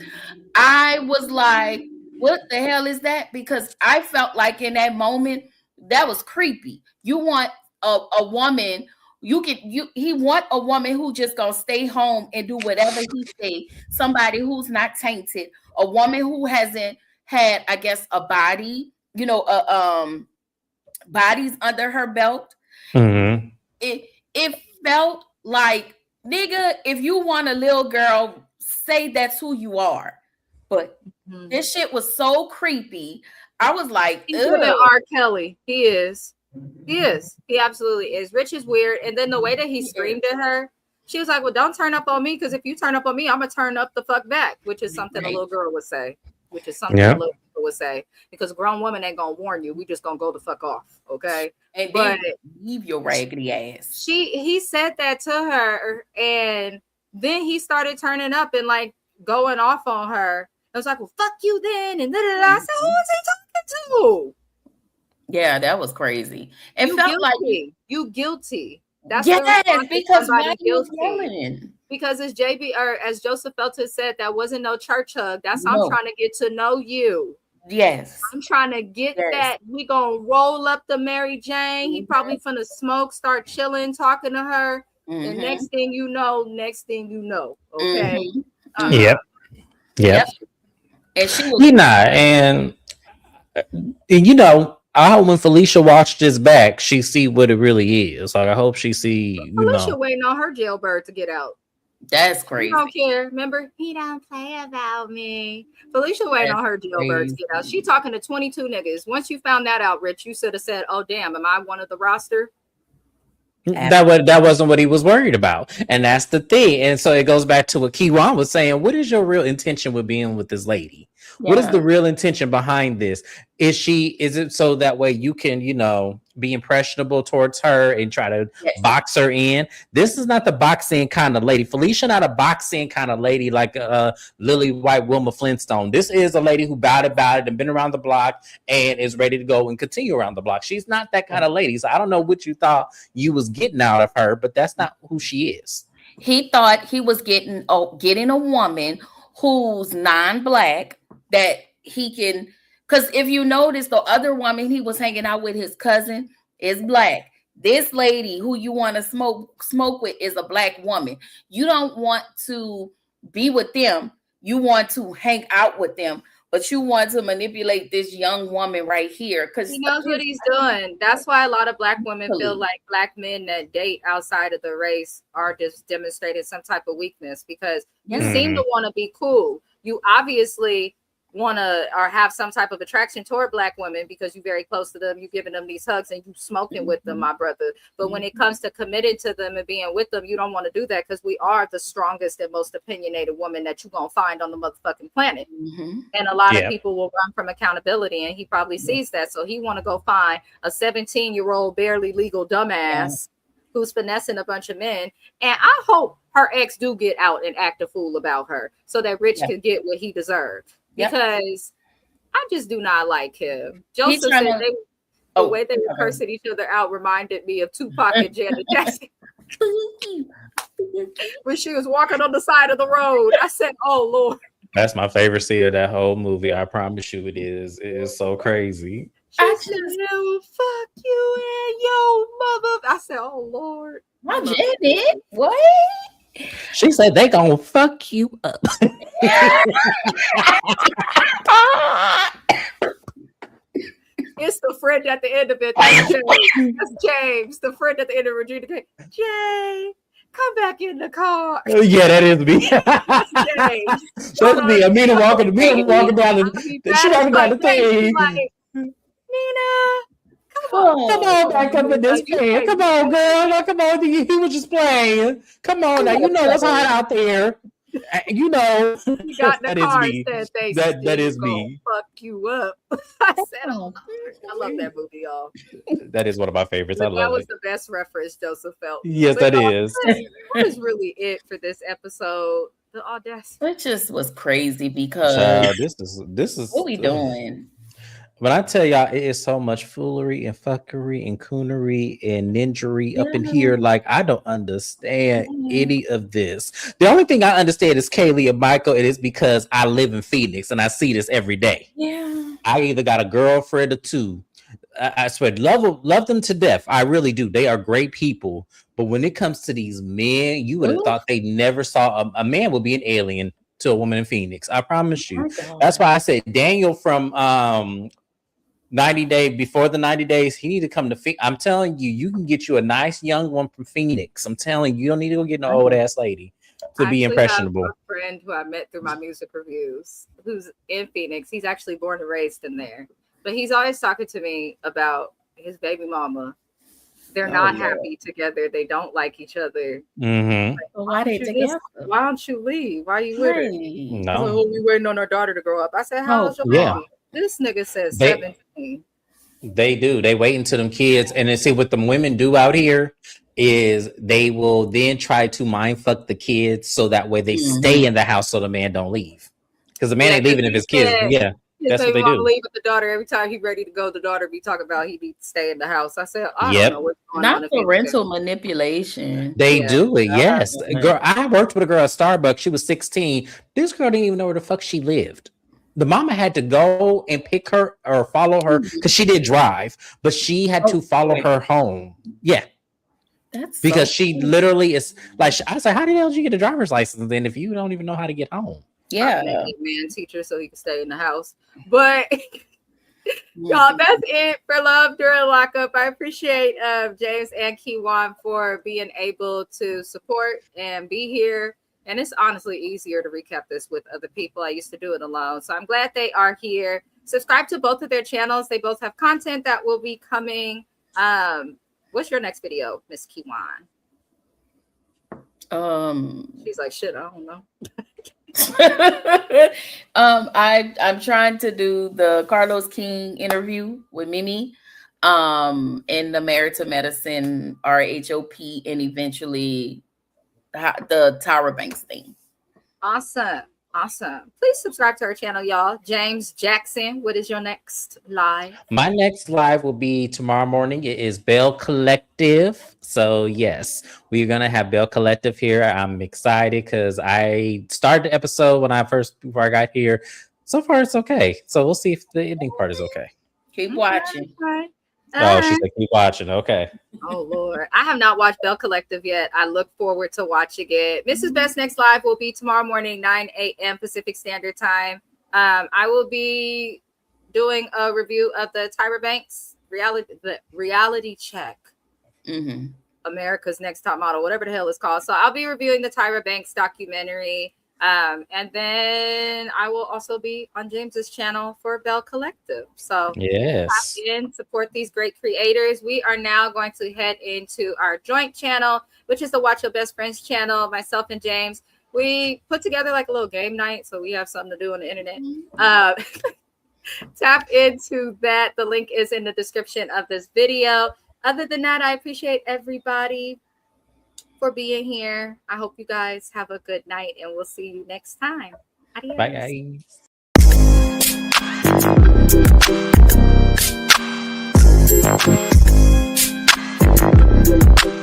I was like, what the hell is that? Because I felt like in that moment, that was creepy. You want a woman, he want a woman who just gonna stay home and do whatever he say, somebody who's not tainted, a woman who hasn't had, I guess, a body, bodies under her belt. mm-hmm. It felt like, nigga, if you want a little girl, say that's who you are. But this shit was so creepy. I was like, he's giving R. Kelly. He is. He absolutely is. Rich is weird. And then the way that he screamed at her, she was like, well, don't turn up on me, because if you turn up on me, I'm gonna turn up the fuck back, which is something a little girl would say. A little girl would say, because a grown woman ain't gonna warn you. We just gonna go the fuck off, okay? And then leave your raggedy ass. He said that to her, and then he started turning up and like going off on her. I was like, well, fuck you then, and then I said, who is he talking to? Yeah, that was crazy. It felt guilty. like you guilty. That's because why guilty? Because as JB or as Joseph Felton said, that wasn't no church hug. That's how I'm trying to get to know you. Yes, I'm trying to get that. We gonna roll up the Mary Jane. He probably finna smoke, start chilling, talking to her, and next thing you know, okay. Yep. And she was, and I hope when Felicia watched this back, she see what it really is. Like I hope she see. Felicia waiting on her jailbird to get out. That's crazy. He don't care. Remember, he don't play about me. Felicia waiting on her jailbird to get out. She talking to 22 niggas. Once you found that out, Rich, you should have said, "Oh damn, am I one of the roster?" That wasn't what he was worried about, and that's the thing. And so it goes back to what Keywan was saying. What is your real intention with being with this lady? Yeah. What is the real intention behind this? Is it so that way you can, be impressionable towards her and try to box her in? This is not the boxing kind of lady. Felicia not a boxing kind of lady like Lily White, Wilma Flintstone. This is a lady who about it and been around the block and is ready to go and continue around the block. She's not that kind of lady. So I don't know what you thought you was getting out of her, but that's not who she is. He thought he was getting a woman who's non-black that he can. Because if you notice, the other woman he was hanging out with, his cousin, is black. This lady who you want to smoke with is a black woman. You don't want to be with them. You want to hang out with them, but you want to manipulate this young woman right here. Because he knows what he's doing. That's why a lot of black women feel like black men that date outside of the race are just demonstrating some type of weakness, because you seem to want to be cool. You obviously want to or have some type of attraction toward black women because you're very close to them, you're giving them these hugs and you smoking with them, my brother. But when it comes to committing to them and being with them, you don't want to do that, because we are the strongest and most opinionated woman that you're gonna find on the motherfucking planet. And a lot of people will run from accountability, and he probably sees that, so he want to go find a 17-year-old barely legal dumbass who's finessing a bunch of men. And I hope her ex do get out and act a fool about her so that Rich can get what he deserved. Because I just do not like him. Joseph said the way they were cursing each other out reminded me of Tupac and Janet Jackson. When she was walking on the side of the road, I said, "Oh Lord." That's my favorite scene of that whole movie. I promise you, it is. It is so crazy. I said, "Fuck you and your mother." I said, "Oh Lord." My Janet, what? She said they gonna fuck you up. It's the friend at the end of it. That's James. That's James. The friend at the end of Regina. Jay, come back in the car. Yeah, that is me. That's James. That's me. Amina walking down the. She walking down the thing. Like, Nina, Come on, back up in this pan. Come on, girl. Come on. He was just playing. Come on now. You know it's hot out there. You know. He got in the car and said they that is me. Fuck you up. I said, oh, I love that movie, y'all. That is one of my favorites. I love it. That was the best reference Joseph felt. Yes, but that is. That is really it for this episode. The audacity. It just was crazy because this is what we doing. But I tell y'all, it is so much foolery and fuckery and coonery and ninjery up in here. Like, I don't understand any of this. The only thing I understand is Kaylee and Michael. It is because I live in Phoenix and I see this every day. Yeah. I either got a girlfriend or two. I swear, love them to death. I really do. They are great people. But when it comes to these men, you would have thought they never saw a man would be an alien to a woman in Phoenix. I promise you. That's why I said Daniel from 90 days before the 90 days, he need to come to Phoenix. I'm telling you, you can get you a nice young one from Phoenix. I'm telling you, you don't need to go get an old ass lady to be impressionable. I have a friend who I met through my music reviews who's in Phoenix. He's actually born and raised in there, but he's always talking to me about his baby mama. They're not happy together. They don't like each other. Mm-hmm. Like, why they together? Why don't you leave? Why are you with her? No. Like, we waiting on our daughter to grow up. I said, how's your baby? This nigga says 17. They do. They wait until them kids. And then see what them women do out here is they will then try to mind fuck the kids so that way they stay in the house so the man don't leave. Because the man ain't leaving if his kids. Yeah. That's what they do. Leave with the daughter every time he ready to go. The daughter be talking about he needs to stay in the house. I said, I don't know what's going on. Not parental manipulation. They do it. Yes, girl. I worked with a girl at Starbucks. She was 16. This girl didn't even know where the fuck she lived. The mama had to go and pick her or follow her because she did drive, but she had to follow her home. Yeah. That's because she literally is like, I was like, how the hell did you get a driver's license then if you don't even know how to get home? Yeah. Man teacher so he can stay in the house. But y'all, that's it for Love During Lockup. I appreciate James and Keywan for being able to support and be here. And it's honestly easier to recap this with other people. I used to do it alone. So I'm glad they are here. Subscribe to both of their channels. They both have content that will be coming. What's your next video, Miss Keywan? She's like, shit, I don't know. I'm trying to do the Carlos King interview with Mimi, and the Married to Medicine RHOP, and eventually the Tyra Banks thing. Awesome. Please subscribe to our channel, y'all. James Jackson, what is your next live? My next live will be tomorrow morning. It is Bell Collective. So yes, we're gonna have Bell Collective here. I'm excited because I started the episode before I got here. So far it's okay. So we'll see if the ending part is okay. Keep watching. Oh, she said keep watching. Okay. Oh Lord, I have not watched Bell Collective yet. I look forward to watching it. Mrs. Best next live will be tomorrow morning, 9 a.m. Pacific Standard Time. I will be doing a review of the Tyra Banks reality check. America's Next Top Model, whatever the hell it's called. So I'll be reviewing the Tyra Banks documentary. And then I will also be on James's channel for Bell Collective. So yes, tap in, support these great creators. We are now going to head into our joint channel, which is the Watch Your Best Friends channel. Myself and James, we put together like a little game night, so we have something to do on the internet. Tap into that. The link is in the description of this video. Other than that, I appreciate everybody for being here. I hope you guys have a good night, and we'll see you next time. Adios. Bye, guys.